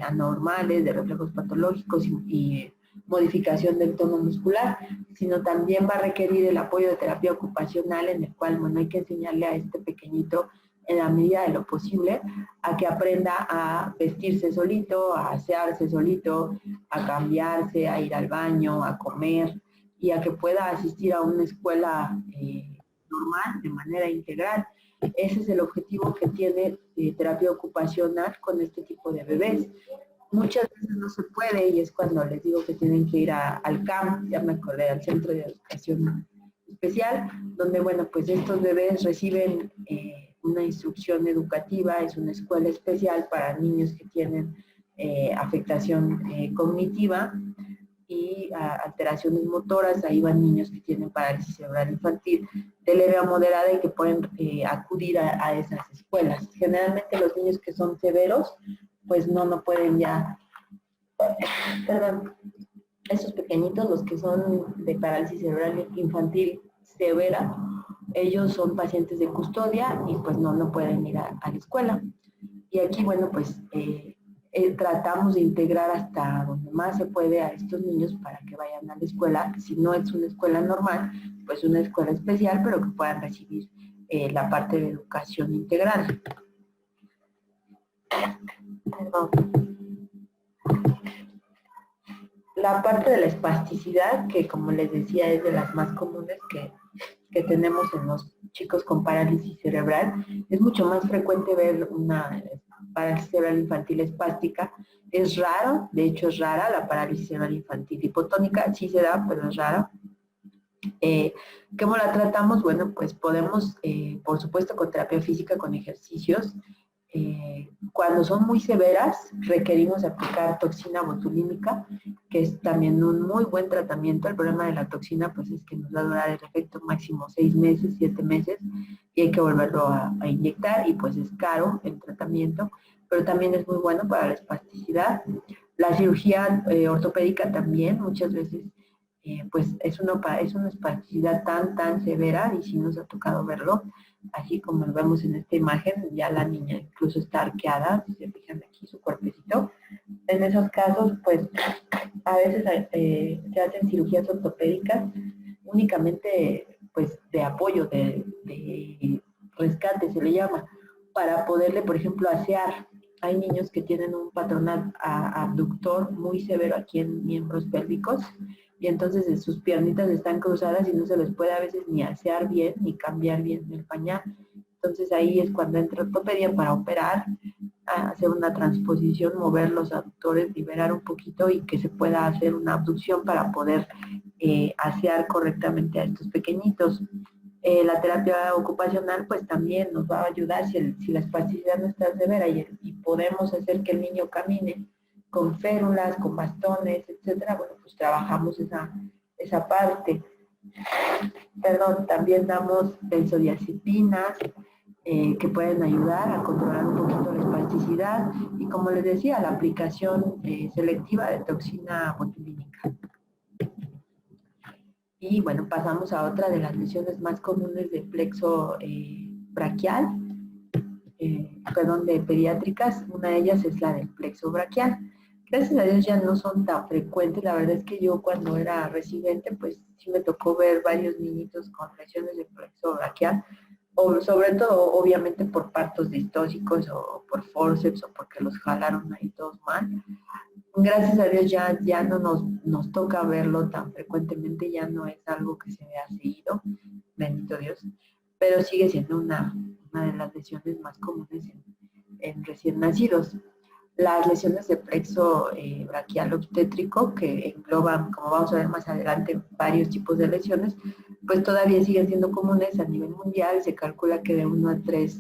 anormales, de reflejos patológicos y modificación del tono muscular, sino también va a requerir el apoyo de terapia ocupacional, en el cual, bueno, hay que enseñarle a este pequeñito, en la medida de lo posible, a que aprenda a vestirse solito, a asearse solito, a cambiarse, a ir al baño, a comer, y a que pueda asistir a una escuela normal, de manera integral. Ese es el objetivo que tiene terapia ocupacional con este tipo de bebés. Muchas veces no se puede y es cuando les digo que tienen que ir al CAM, ya me acordé, al Centro de Educación Especial, donde, bueno, pues estos bebés reciben una instrucción educativa, es una escuela especial para niños que tienen afectación cognitiva y alteraciones motoras. Ahí van niños que tienen parálisis cerebral infantil de leve a moderada y que pueden acudir a esas escuelas. Generalmente los niños que son severos, pues no pueden ya, perdón, esos pequeñitos, los que son de parálisis cerebral infantil severa, ellos son pacientes de custodia y pues no pueden ir a la escuela. Y aquí, bueno, pues tratamos de integrar hasta donde más se puede a estos niños para que vayan a la escuela. Si no es una escuela normal, pues una escuela especial, pero que puedan recibir la parte de educación integral. Perdón. La parte de la espasticidad, que como les decía es de las más comunes que tenemos en los chicos con parálisis cerebral, es mucho más frecuente ver una parálisis cerebral infantil espástica. Es raro, de hecho es rara la parálisis cerebral infantil hipotónica, sí se da, pero es rara. ¿Cómo la tratamos? Bueno, pues podemos, por supuesto, con terapia física, con ejercicios. Cuando son muy severas, requerimos aplicar toxina botulínica, que es también un muy buen tratamiento. El problema de la toxina, pues, es que nos va a durar el efecto máximo 6 meses, 7 meses, y hay que volverlo a inyectar, y pues es caro el tratamiento, pero también es muy bueno para la espasticidad. La cirugía ortopédica también, muchas veces, pues es una espasticidad tan severa, y sí nos ha tocado verlo, así como lo vemos en esta imagen. Ya la niña incluso está arqueada, si se fijan aquí su cuerpecito. En esos casos, pues a veces se hacen cirugías ortopédicas únicamente, pues, de apoyo, de rescate se le llama, para poderle, por ejemplo, asear. Hay niños que tienen un patrón abductor muy severo aquí en miembros pélvicos, y entonces sus piernitas están cruzadas y no se les puede a veces ni asear bien, ni cambiar bien el pañal. Entonces ahí es cuando entra ortopedia para operar, hacer una transposición, mover los abductores, liberar un poquito, y que se pueda hacer una abducción para poder asear correctamente a estos pequeñitos. La terapia ocupacional pues también nos va a ayudar si la espasticidad no está severa, y podemos hacer que el niño camine con férulas, con bastones, etcétera. Bueno, pues trabajamos esa parte. Perdón, también damos benzodiazepinas, que pueden ayudar a controlar un poquito la espasticidad, y como les decía, la aplicación selectiva de toxina botulínica. Y bueno, pasamos a otra de las lesiones más comunes del plexo braquial, de pediátricas. Una de ellas es la del plexo braquial. Gracias a Dios ya no son tan frecuentes. La verdad es que yo, cuando era residente, pues sí me tocó ver varios niñitos con lesiones del plexo braquial, o sobre todo, obviamente, por partos distóxicos, o por forceps, o porque los jalaron ahí todos mal. Gracias a Dios ya no nos toca verlo tan frecuentemente, ya no es algo que se vea seguido, bendito Dios, pero sigue siendo una de las lesiones más comunes en recién nacidos. Las lesiones de plexo braquial obstétrico, que engloban, como vamos a ver más adelante, varios tipos de lesiones, pues todavía siguen siendo comunes a nivel mundial. Se calcula que de 1 a 3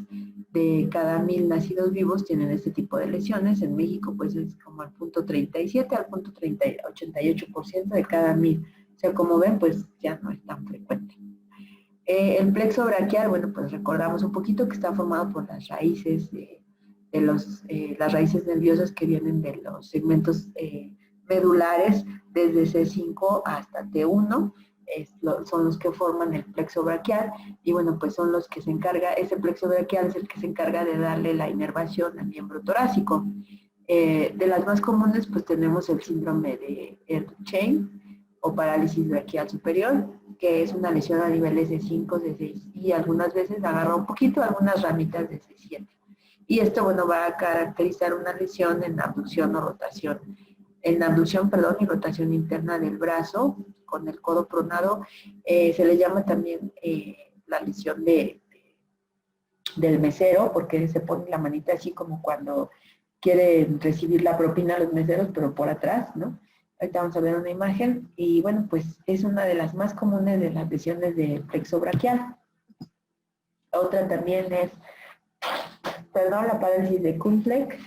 de cada 1000 nacidos vivos tienen este tipo de lesiones. En México, pues es como al punto 37 al punto 88% de cada 1000. O sea, como ven, pues ya no es tan frecuente. El plexo braquial, bueno, pues recordamos un poquito que está formado por las raíces las raíces nerviosas que vienen de los segmentos medulares, desde C5 hasta T1, son los que forman el plexo braquial. Y bueno, pues son los que se encarga, ese plexo braquial es el que se encarga de darle la inervación al miembro torácico. De las más comunes, pues tenemos el síndrome de Erdős-Chain, o parálisis braquial superior, que es una lesión a niveles de 5, de 6, y algunas veces agarra un poquito algunas ramitas de C7. Y esto, bueno, va a caracterizar una lesión en abducción o rotación. En abducción, perdón, y rotación interna del brazo, con el codo pronado. Se le llama también la lesión del mesero, porque se pone la manita así como cuando quieren recibir la propina a los meseros, pero por atrás, ¿no? Ahorita vamos a ver una imagen. Y bueno, pues es una de las más comunes de las lesiones del plexo braquial. Otra también es, la parálisis de Kumplek,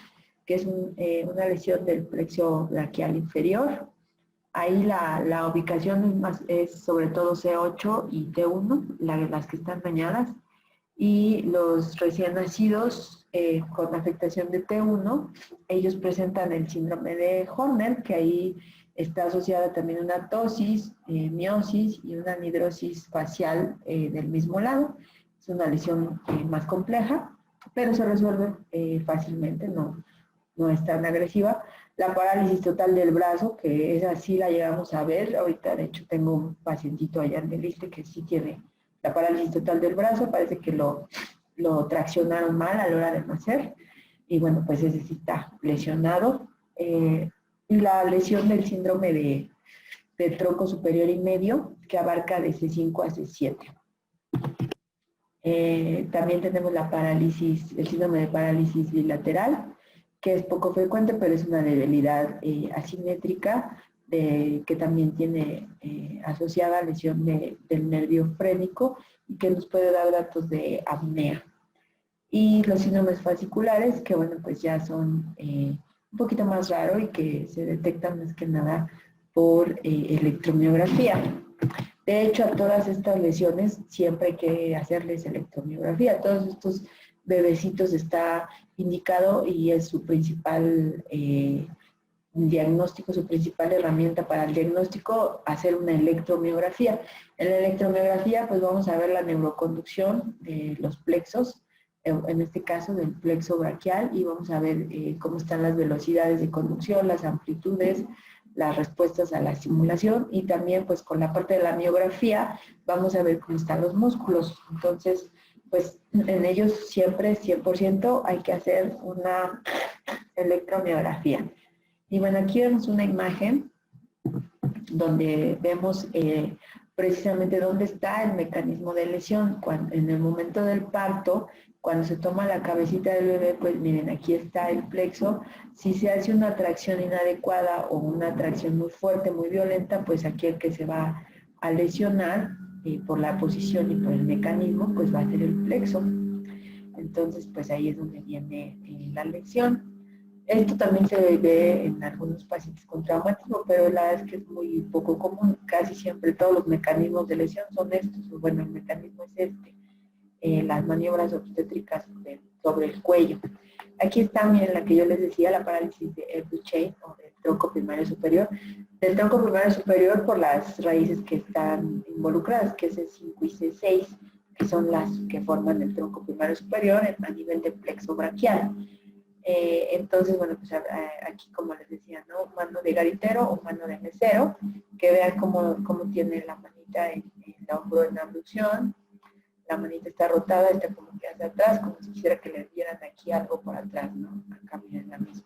que es una lesión del plexo braquial inferior. Ahí la ubicación es sobre todo C8 y T1, las que están dañadas. Y los recién nacidos con afectación de T1, ellos presentan el síndrome de Horner, que ahí está asociada también una ptosis, miosis y una anhidrosis facial del mismo lado. Es una lesión más compleja, pero se resuelve fácilmente, no es tan agresiva. La parálisis total del brazo, que esa sí la llegamos a ver. Ahorita, de hecho, tengo un pacientito allá en el ISSSTE que sí tiene la parálisis total del brazo. Parece que lo traccionaron mal a la hora de nacer, y bueno, pues ese sí está lesionado. Y la lesión del síndrome del tronco superior y medio, que abarca de C5 a C7. También tenemos el síndrome de parálisis bilateral, que es poco frecuente, pero es una debilidad asimétrica que también tiene asociada lesión del nervio frénico y que nos puede dar datos de apnea. Y los síndromes fasciculares, que bueno, pues ya son un poquito más raros y que se detectan más que nada por electromiografía. De hecho, a todas estas lesiones siempre hay que hacerles electromiografía. A todos estos bebecitos está indicado y es su principal diagnóstico, su principal herramienta para el diagnóstico, hacer una electromiografía. En la electromiografía, pues vamos a ver la neuroconducción de los plexos, en este caso del plexo braquial, y vamos a ver cómo están las velocidades de conducción, las amplitudes, las respuestas a la estimulación, y también pues con la parte de la miografía vamos a ver cómo están los músculos. Entonces, pues en ellos siempre 100% hay que hacer una electromiografía. Y bueno, aquí vemos una imagen donde vemos precisamente dónde está el mecanismo de lesión. En el momento del parto, cuando se toma la cabecita del bebé, pues miren, aquí está el plexo. Si se hace una tracción inadecuada o una tracción muy fuerte, muy violenta, pues aquí el que se va a lesionar por la posición y por el mecanismo, pues va a ser el plexo. Entonces, pues ahí es donde viene la lesión. Esto también se ve en algunos pacientes con traumatismo, pero la verdad es que es muy poco común. Casi siempre todos los mecanismos de lesión son estos. Bueno, el mecanismo es este. Las maniobras obstétricas sobre el cuello. Aquí está, miren, la que yo les decía, la parálisis de Duchenne o del tronco primario superior. Del tronco primario superior por las raíces que están involucradas, que es C5 y C6, que son las que forman el tronco primario superior a nivel de plexo braquial. Entonces, bueno, pues aquí como les decía, ¿no? Mano de garitero o mano de mesero, que vean cómo tiene la manita en el hombro en abducción, la manita está rotada, está como que hacia atrás, como si quisiera que le dieran aquí algo por atrás, ¿no? Acá miren la misma.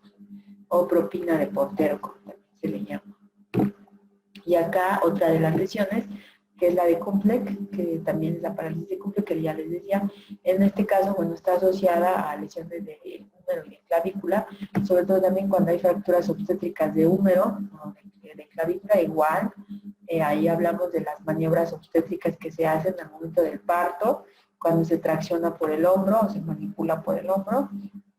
O propina de portero, como también se le llama. Y acá otra de las lesiones, que es la de Kumplek, que también es la parálisis de Kumplek, que ya les decía. En este caso, bueno, está asociada a lesiones de húmero y de clavícula, sobre todo también cuando hay fracturas obstétricas de húmero, ¿no? de clavícula igual. Ahí hablamos de las maniobras obstétricas que se hacen al momento del parto, cuando se tracciona por el hombro o se manipula por el hombro,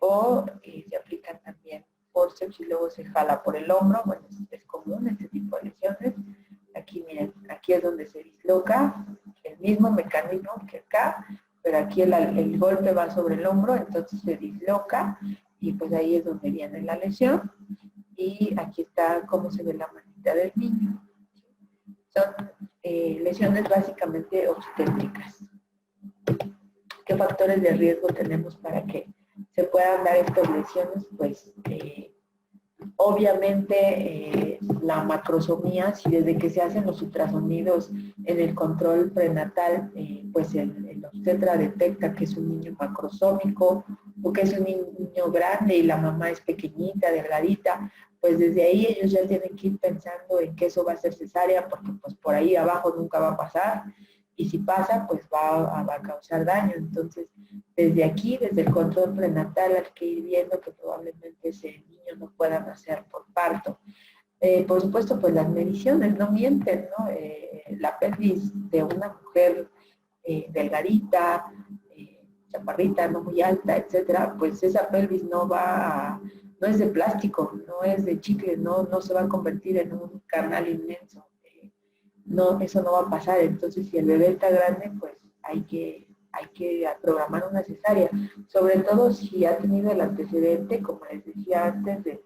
o se aplican también forceps y luego se jala por el hombro. Bueno, es común este tipo de lesiones. Aquí miren, aquí es donde se disloca el mismo mecanismo que acá, pero aquí el golpe va sobre el hombro, entonces se disloca y pues ahí es donde viene la lesión. Y aquí está cómo se ve la manita del niño. Son lesiones básicamente obstétricas. ¿Qué factores de riesgo tenemos para que se puedan dar estas lesiones? Pues obviamente la macrosomía, si desde que se hacen los ultrasonidos en el control prenatal, pues el obstetra detecta que es un niño macrosómico o que es un niño grande y la mamá es pequeñita, delgadita, pues desde ahí ellos ya tienen que ir pensando en que eso va a ser cesárea, porque pues por ahí abajo nunca va a pasar, y si pasa, pues va a causar daño. Entonces, desde aquí, desde el control prenatal, hay que ir viendo que probablemente ese niño no pueda nacer por parto. Por supuesto, pues las mediciones no mienten, ¿no? La pelvis de una mujer delgadita, chaparrita, no muy alta, etcétera, pues esa pelvis no es de plástico, no es de chicle, no se va a convertir en un canal inmenso. No, eso no va a pasar. Entonces, si el bebé está grande, pues hay que programar una cesárea, sobre todo si ha tenido el antecedente, como les decía antes,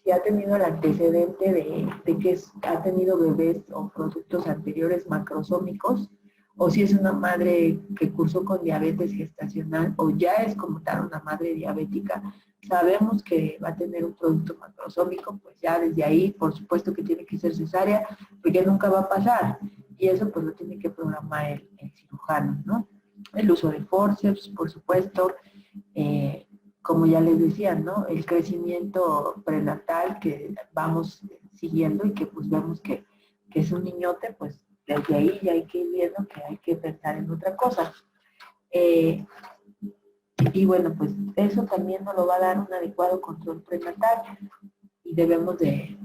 si ha tenido el antecedente de que ha tenido bebés o productos anteriores macrosómicos, o si es una madre que cursó con diabetes gestacional o ya es como tal una madre diabética, sabemos que va a tener un producto macrosómico, pues ya desde ahí, por supuesto que tiene que ser cesárea, porque nunca va a pasar. Y eso pues lo tiene que programar el cirujano, ¿no? El uso de forceps, por supuesto, como ya les decía, ¿no? El crecimiento prenatal que vamos siguiendo y que pues vemos que es un niñote, pues desde ahí ya hay que ir viendo que hay que pensar en otra cosa. Y bueno, pues eso también nos lo va a dar un adecuado control prenatal y debemos de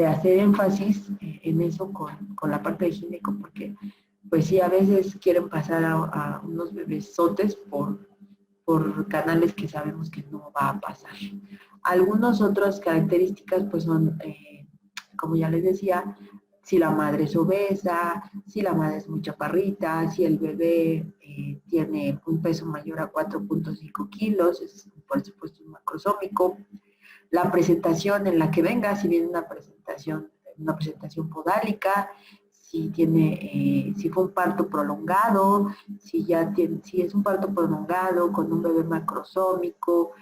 hacer énfasis en eso con la parte de gineco, porque pues sí, a veces quieren pasar a unos bebesotes por canales que sabemos que no va a pasar. Algunas otras características pues son, como ya les decía, si la madre es obesa, si la madre es muy chaparrita, si el bebé tiene un peso mayor a 4.5 kilos, es por supuesto un macrosómico. La presentación en la que venga, si viene una presentación podálica, si tiene, si fue un parto prolongado, si es un parto prolongado con un bebé macrosómico,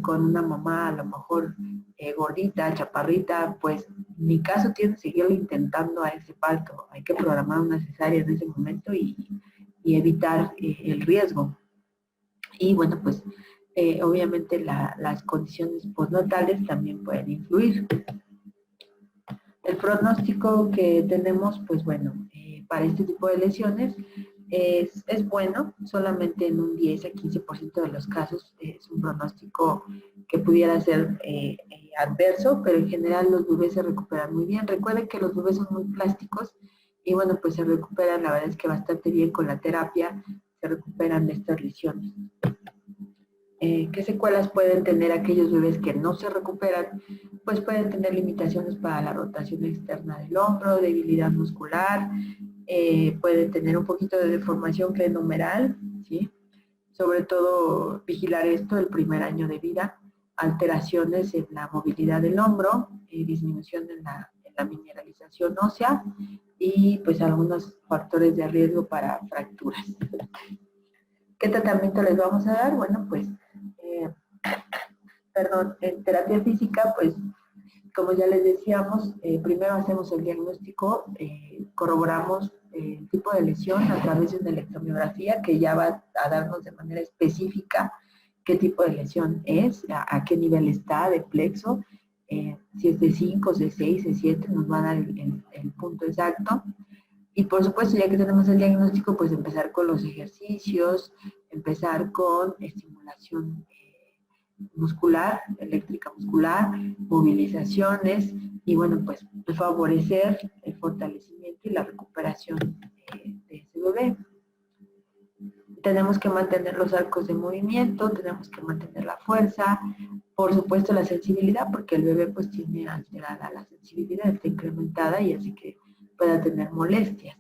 con una mamá a lo mejor gordita, chaparrita, pues en mi caso tiene que seguirlo intentando a ese parto. Hay que programar una cesárea en ese momento y evitar el riesgo. Y bueno, pues obviamente las condiciones postnatales también pueden influir. El pronóstico que tenemos, pues bueno, para este tipo de lesiones es bueno, solamente en un 10 a 15% de los casos es un pronóstico que pudiera ser adverso, pero en general los bebés se recuperan muy bien. Recuerden que los bebés son muy plásticos y bueno, pues se recuperan, la verdad es que bastante bien con la terapia, se recuperan de estas lesiones. ¿Qué secuelas pueden tener aquellos bebés que no se recuperan? Pues pueden tener limitaciones para la rotación externa del hombro, debilidad muscular, pueden tener un poquito de deformación crenohumeral, ¿sí? Sobre todo vigilar esto el primer año de vida, alteraciones en la movilidad del hombro, disminución en la mineralización ósea y pues algunos factores de riesgo para fracturas. ¿Qué tratamiento les vamos a dar? Bueno, pues en terapia física, pues como ya les decíamos, primero hacemos el diagnóstico, corroboramos el tipo de lesión a través de una electromiografía que ya va a darnos de manera específica qué tipo de lesión es, a qué nivel está de plexo, si es de 5, de 6, de 7, nos va a dar el punto exacto. Y por supuesto, ya que tenemos el diagnóstico, pues empezar con los ejercicios, empezar con estimulación muscular, eléctrica muscular, movilizaciones y bueno, pues favorecer el fortalecimiento y la recuperación de ese bebé. Tenemos que mantener los arcos de movimiento, tenemos que mantener la fuerza, por supuesto la sensibilidad, porque el bebé pues tiene alterada la sensibilidad, está incrementada y así que pueda tener molestias.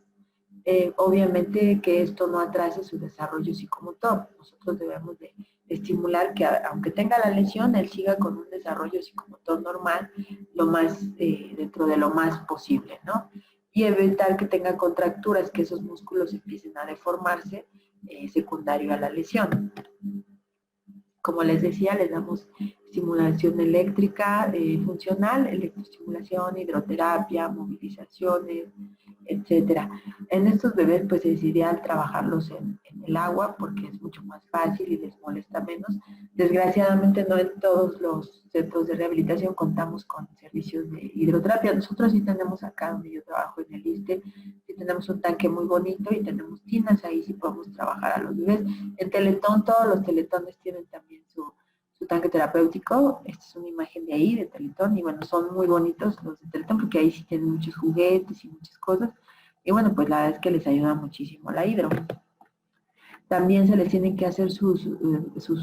Obviamente que esto no atrase su desarrollo psicomotor. Nosotros debemos de estimular que aunque tenga la lesión, él siga con un desarrollo psicomotor normal, lo más, dentro de lo más posible, ¿no? Y evitar que tenga contracturas, que esos músculos empiecen a deformarse secundario a la lesión. Como les decía, les damos estimulación eléctrica funcional, electroestimulación, hidroterapia, movilizaciones, etcétera. En estos bebés pues es ideal trabajarlos en el agua porque es mucho más fácil y les molesta menos. Desgraciadamente no en todos los centros de rehabilitación contamos con servicios de hidroterapia. Nosotros sí tenemos acá donde yo trabajo en el ISSSTE, sí tenemos un tanque muy bonito y tenemos tinas, ahí sí podemos trabajar a los bebés. En Teletón, todos los teletones tienen también su tanque terapéutico. Esta es una imagen de ahí, de Teletón, y bueno, son muy bonitos los de Teletón porque ahí sí tienen muchos juguetes y muchas cosas. Y bueno, pues la verdad es que les ayuda muchísimo la hidro. También se les tienen que hacer sus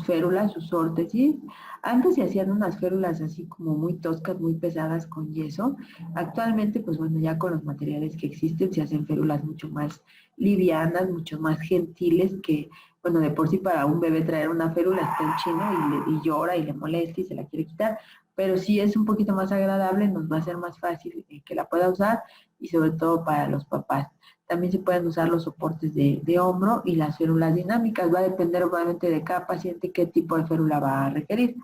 férulas, sus órtesis. Antes se hacían unas férulas así como muy toscas, muy pesadas con yeso. Actualmente, pues bueno, ya con los materiales que existen se hacen férulas mucho más livianas, mucho más gentiles que, bueno, de por sí para un bebé traer una férula está en chino y llora y le molesta y se la quiere quitar. Pero si es un poquito más agradable, nos va a ser más fácil que la pueda usar y sobre todo para los papás. También se pueden usar los soportes de hombro y las férulas dinámicas. Va a depender obviamente de cada paciente qué tipo de férula va a requerir.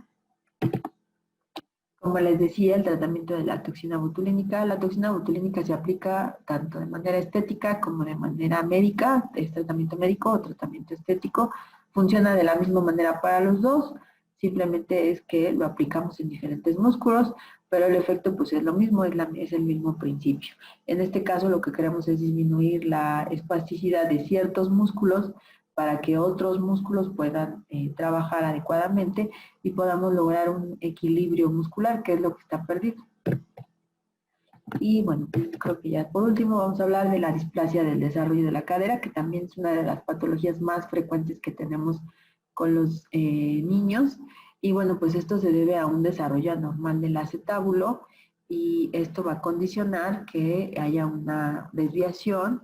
Como les decía, el tratamiento de la toxina botulínica se aplica tanto de manera estética como de manera médica, es tratamiento médico o tratamiento estético. Funciona de la misma manera para los dos, simplemente es que lo aplicamos en diferentes músculos, pero el efecto pues es lo mismo, es el mismo principio. En este caso lo que queremos es disminuir la espasticidad de ciertos músculos para que otros músculos puedan trabajar adecuadamente y podamos lograr un equilibrio muscular, que es lo que está perdido. Y bueno, creo que ya por último vamos a hablar de la displasia del desarrollo de la cadera, que también es una de las patologías más frecuentes que tenemos con los niños. Y bueno, pues esto se debe a un desarrollo anormal del acetábulo y esto va a condicionar que haya una desviación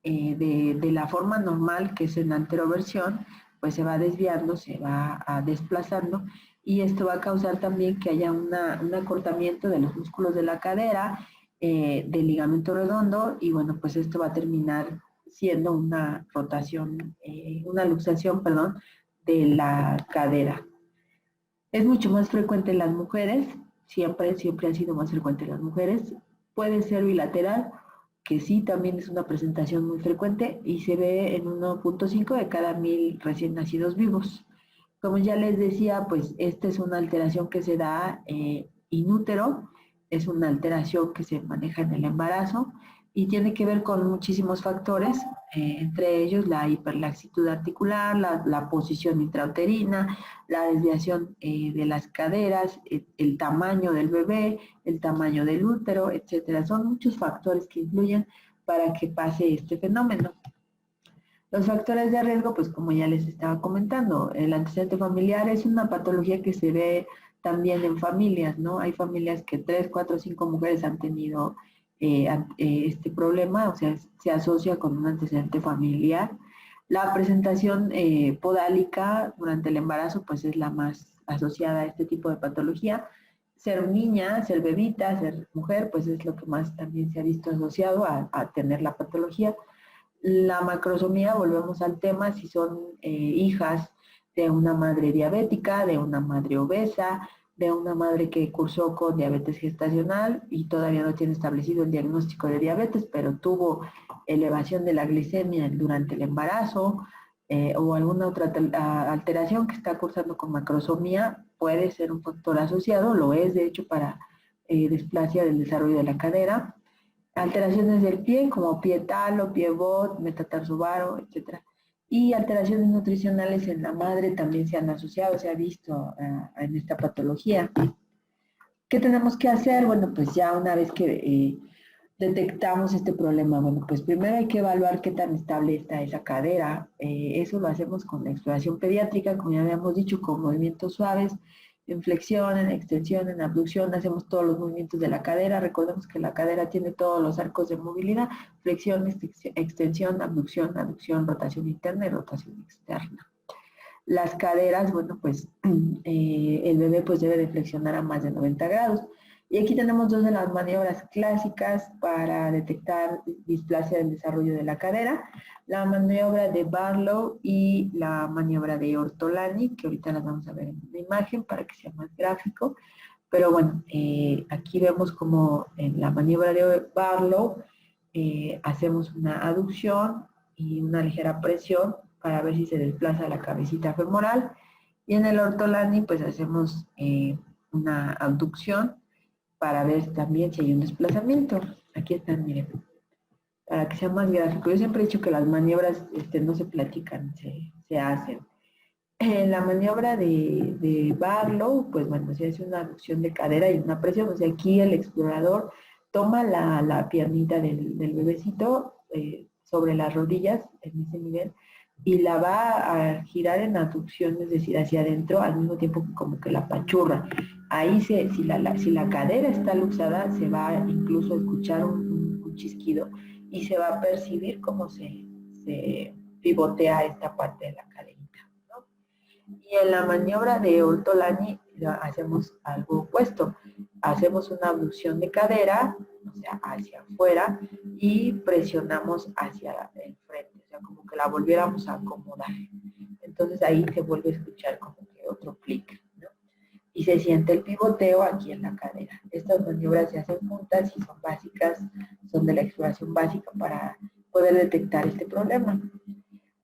de la forma normal, que es en la anteroversión, pues se va desviando, se va desplazando, y esto va a causar también que haya un acortamiento de los músculos de la cadera, del ligamento redondo, y bueno, pues esto va a terminar siendo una rotación, una luxación, perdón, de la cadera. Es mucho más frecuente en las mujeres, siempre ha sido más frecuente en las mujeres. Puede ser bilateral, que sí también es una presentación muy frecuente y se ve en 1.5 de cada 1000 recién nacidos vivos. Como ya les decía, pues esta es una alteración que se da in útero, es una alteración que se maneja en el embarazo y tiene que ver con muchísimos factores, entre ellos la hiperlaxitud articular, la posición intrauterina, la desviación de las caderas, el tamaño del bebé, el tamaño del útero, etcétera. Son muchos factores que influyen para que pase este fenómeno. Los factores de riesgo, pues como ya les estaba comentando, el antecedente familiar es una patología que se ve también en familias, ¿no? Hay familias que 3, 4, 5 mujeres han tenido este problema, o sea, se asocia con un antecedente familiar. La presentación podálica durante el embarazo, pues es la más asociada a este tipo de patología. Ser niña, ser bebita, ser mujer, pues es lo que más también se ha visto asociado a tener la patología. La macrosomía, volvemos al tema, si son hijas de una madre diabética, de una madre obesa, de una madre que cursó con diabetes gestacional y todavía no tiene establecido el diagnóstico de diabetes, pero tuvo elevación de la glicemia durante el embarazo, o alguna otra alteración que está cursando con macrosomía, puede ser un factor asociado, lo es de hecho para displasia del desarrollo de la cadera. Alteraciones del pie, como pie talo, pie bot, metatarsobaro, etc. Y alteraciones nutricionales en la madre también se han asociado, se ha visto en esta patología. ¿Qué tenemos que hacer? Bueno, pues ya una vez que detectamos este problema, bueno, pues primero hay que evaluar qué tan estable está esa cadera. Eso lo hacemos con la exploración pediátrica, como ya habíamos dicho, con movimientos suaves, en flexión, en extensión, en abducción, hacemos todos los movimientos de la cadera. Recordemos que la cadera tiene todos los arcos de movilidad: flexión, extensión, abducción, aducción, rotación interna y rotación externa. Las caderas, bueno, pues el bebé pues debe de flexionar a más de 90 grados. Y aquí tenemos dos de las maniobras clásicas para detectar displasia del desarrollo de la cadera: la maniobra de Barlow y la maniobra de Ortolani, que ahorita las vamos a ver en una imagen para que sea más gráfico. Pero bueno, aquí vemos como en la maniobra de Barlow hacemos una aducción y una ligera presión para ver si se desplaza la cabecita femoral. Y en el Ortolani pues hacemos una abducción para ver también si hay un desplazamiento. Aquí están, miren, para que sea más gráfico. Yo siempre he dicho que las maniobras no se platican, se hacen. En la maniobra de Barlow, pues bueno, se hace una abducción de cadera y una presión. O sea, aquí el explorador toma la piernita del bebecito sobre las rodillas, en ese nivel, y la va a girar en abducción, es decir, hacia adentro, al mismo tiempo como que la apachurra. Ahí si la cadera está luxada, se va incluso a escuchar un chisquido y se va a percibir cómo se pivotea esta parte de la caderita, ¿no? Y en la maniobra de Ortolani hacemos algo opuesto. Hacemos una abducción de cadera, o sea, hacia afuera, y presionamos hacia el frente, o sea, como que la volviéramos a acomodar. Entonces ahí se vuelve a escuchar como que otro clic, ¿no? Y se siente el pivoteo aquí en la cadera. Estas maniobras se hacen juntas y son básicas, son de la exploración básica para poder detectar este problema.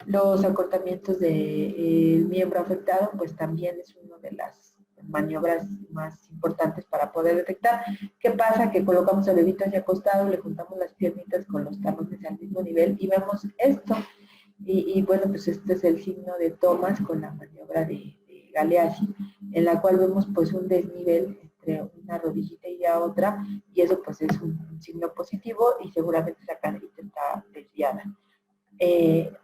Los acortamientos del miembro afectado, pues también es una de las maniobras más importantes para poder detectar. ¿Qué pasa? Que colocamos al bebito hacia acostado, le juntamos las piernitas con los talones al mismo nivel y vemos esto. Bueno, pues este es el signo de Thomas con la maniobra de Galeazzi, en la cual vemos pues un desnivel entre una rodillita y la otra, y eso pues es un signo positivo y seguramente la caderita está desviada.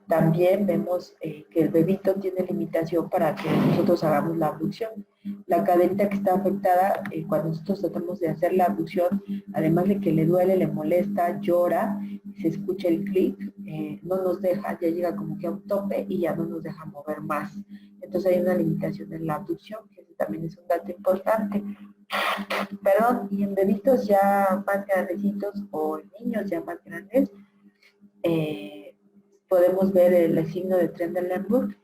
También vemos que el bebito tiene limitación para que nosotros hagamos la abducción. La caderita que está afectada, cuando nosotros tratamos de hacer la abducción, además de que le duele, le molesta, llora, se escucha el clic, no nos deja, ya llega como que a un tope y ya no nos deja mover más. Entonces hay una limitación en la abducción, que también es un dato importante. Perdón, y en bebitos ya más grandecitos o en niños ya más grandes, podemos ver el signo de Trendelenburg,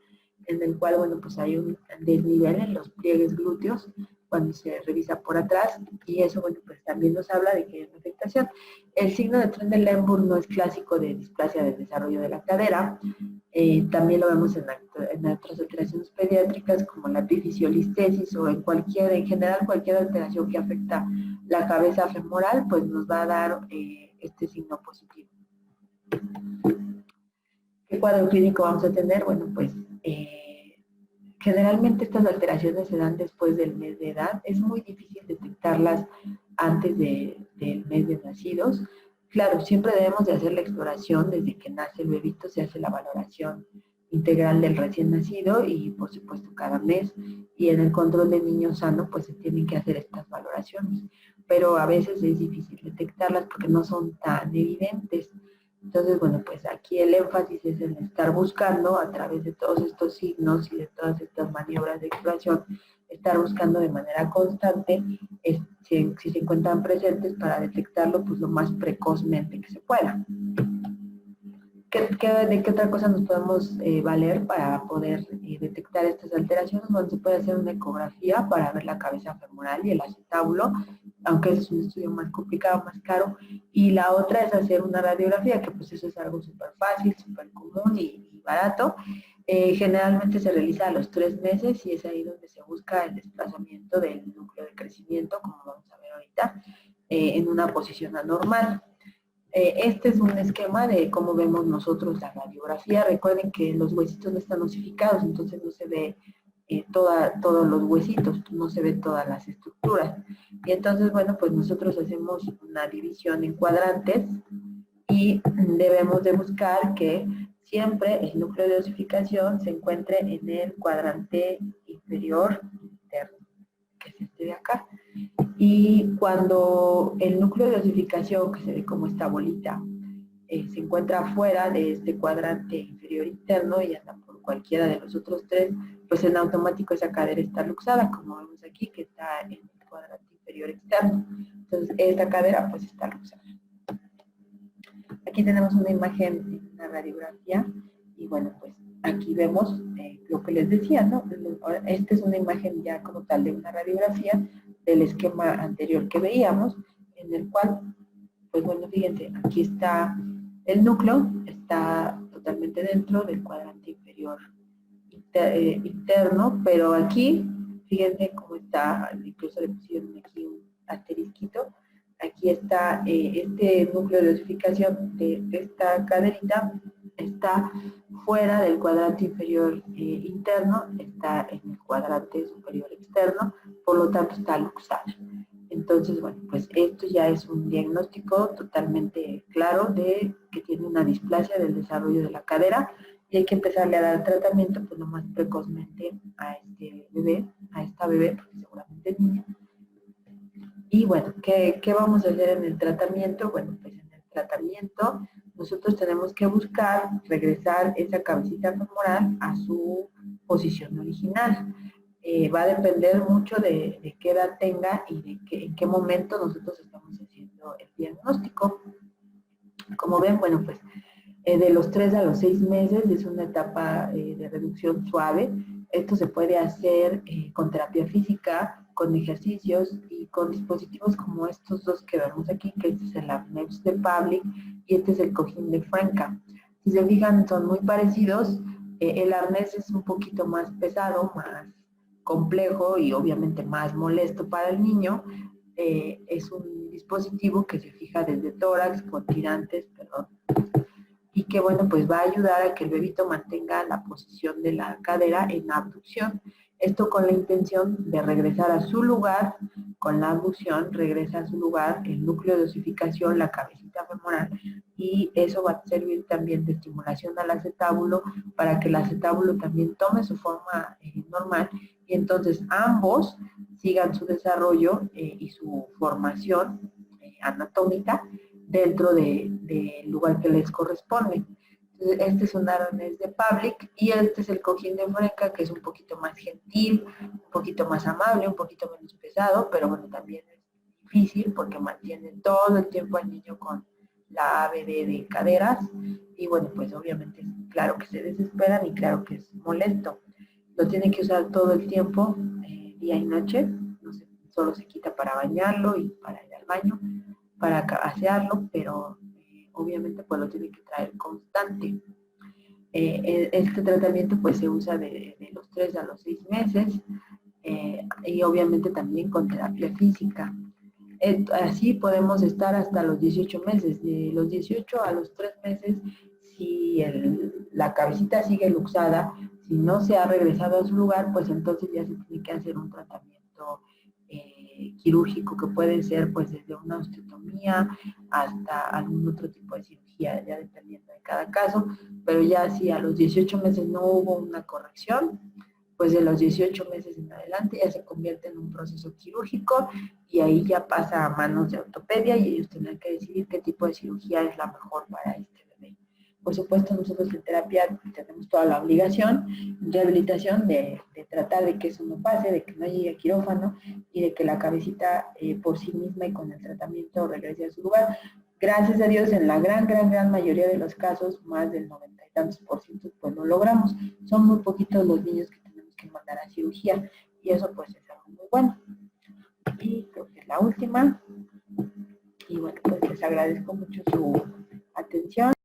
en el cual, bueno, pues hay un desnivel en los pliegues glúteos cuando se revisa por atrás, y eso, bueno, pues también nos habla de que hay una afectación. El signo de Trendelenburg no es clásico de displasia del desarrollo de la cadera, también lo vemos en otras alteraciones pediátricas como la epifisiolistesis o en general cualquier alteración que afecta la cabeza femoral, pues nos va a dar este signo positivo. ¿Qué cuadro clínico vamos a tener? Bueno, pues generalmente estas alteraciones se dan después del mes de edad. Es muy difícil detectarlas antes del mes de nacidos. Claro, siempre debemos de hacer la exploración desde que nace el bebito, se hace la valoración integral del recién nacido y por supuesto cada mes. Y en el control de niño sano pues se tienen que hacer estas valoraciones. Pero a veces es difícil detectarlas porque no son tan evidentes. Entonces, bueno, pues aquí el énfasis es en estar buscando a través de todos estos signos y de todas estas maniobras de exploración, estar buscando de manera constante si se encuentran presentes para detectarlo pues lo más precozmente que se pueda. ¿De qué otra cosa nos podemos valer para poder detectar estas alteraciones? Bueno, se puede hacer una ecografía para ver la cabeza femoral y el acetábulo, aunque ese es un estudio más complicado, más caro, y la otra es hacer una radiografía, que pues eso es algo súper fácil, súper común y barato. Generalmente se realiza a los 3 meses y es ahí donde se busca el desplazamiento del núcleo de crecimiento, como vamos a ver ahorita, en una posición anormal. Este es un esquema de cómo vemos nosotros la radiografía. Recuerden que los huesitos no están osificados, entonces no se ve todos los huesitos, no se ve todas las estructuras. Y entonces, bueno, pues nosotros hacemos una división en cuadrantes y debemos de buscar que siempre el núcleo de osificación se encuentre en el cuadrante inferior interno, que es este de acá. Y cuando el núcleo de osificación, que se ve como esta bolita, se encuentra fuera de este cuadrante inferior interno y anda por cualquiera de los otros tres, pues en automático esa cadera está luxada, como vemos aquí, que está en el cuadrante inferior externo. Entonces, esta cadera pues está luxada. Aquí tenemos una imagen, una radiografía, y bueno, pues aquí vemos lo que les decía, ¿no? Esta es una imagen ya como tal de una radiografía del esquema anterior que veíamos, en el cual, pues bueno, fíjense, aquí está el núcleo, está totalmente dentro del cuadrante inferior interno, pero aquí, fíjense cómo está, incluso le pusieron aquí un asterisquito, aquí está este núcleo de osificación de esta caderita, está fuera del cuadrante inferior interno, está en el cuadrante superior externo, por lo tanto está luxada. Entonces, bueno, pues esto ya es un diagnóstico totalmente claro de que tiene una displasia del desarrollo de la cadera y hay que empezarle a dar tratamiento pues lo más precozmente a este bebé, a esta bebé, porque seguramente es niña. Y bueno, ¿qué vamos a hacer en el tratamiento? Bueno, pues en el tratamiento nosotros tenemos que buscar regresar esa cabecita femoral a su posición original. Va a depender mucho de qué edad tenga y en qué momento nosotros estamos haciendo el diagnóstico. Como ven, bueno, pues de los 3 a los 6 meses es una etapa de reducción suave. Esto se puede hacer con terapia física, con ejercicios y con dispositivos como estos dos que vemos aquí, que este es el arnés de Pavlik y este es el cojín de Franca. Si se fijan, son muy parecidos. El arnés es un poquito más pesado, más complejo y obviamente más molesto para el niño. Es un dispositivo que se fija desde tórax con tirantes, perdón, y que, bueno, pues va a ayudar a que el bebito mantenga la posición de la cadera en abducción. Esto con la intención de regresar a su lugar, con la abducción regresa a su lugar el núcleo de osificación, la cabecita femoral, y eso va a servir también de estimulación al acetábulo para que el acetábulo también tome su forma normal y entonces ambos sigan su desarrollo y su formación anatómica dentro del lugar que les corresponde. Entonces, este es un arnés de Pavlik y este es el cojín de Frenkel, que es un poquito más gentil, un poquito más amable, un poquito menos pesado, pero bueno, también es difícil porque mantiene todo el tiempo al niño con la ABD de caderas y bueno, pues obviamente claro que se desesperan y claro que es molesto. Lo tiene que usar todo el tiempo, día y noche, no se, solo se quita para bañarlo y para ir al baño, para asearlo, pero obviamente pues lo tiene que traer constante. Este tratamiento pues se usa de los 3 a los 6 meses y obviamente también con terapia física. Así podemos estar hasta los 18 meses. De los 18 a los 3 meses, si la cabecita sigue luxada, si no se ha regresado a su lugar, pues entonces ya se tiene que hacer un tratamiento quirúrgico que puede ser pues desde una osteotomía hasta algún otro tipo de cirugía, ya dependiendo de cada caso, pero ya si a los 18 meses no hubo una corrección, pues de los 18 meses en adelante ya se convierte en un proceso quirúrgico y ahí ya pasa a manos de ortopedia y ellos tendrán que decidir qué tipo de cirugía es la mejor para este bebé. Por supuesto, nosotros en terapia tenemos toda la obligación, en rehabilitación, de tratar de que eso no pase, de que no llegue a quirófano y de que la cabecita por sí misma y con el tratamiento regrese a su lugar. Gracias a Dios, en la gran mayoría de los casos, más del 90 y tantos %, pues lo logramos. Son muy poquitos los niños que tenemos que mandar a cirugía y eso pues es algo muy bueno. Y creo que es la última. Y bueno, pues les agradezco mucho su atención.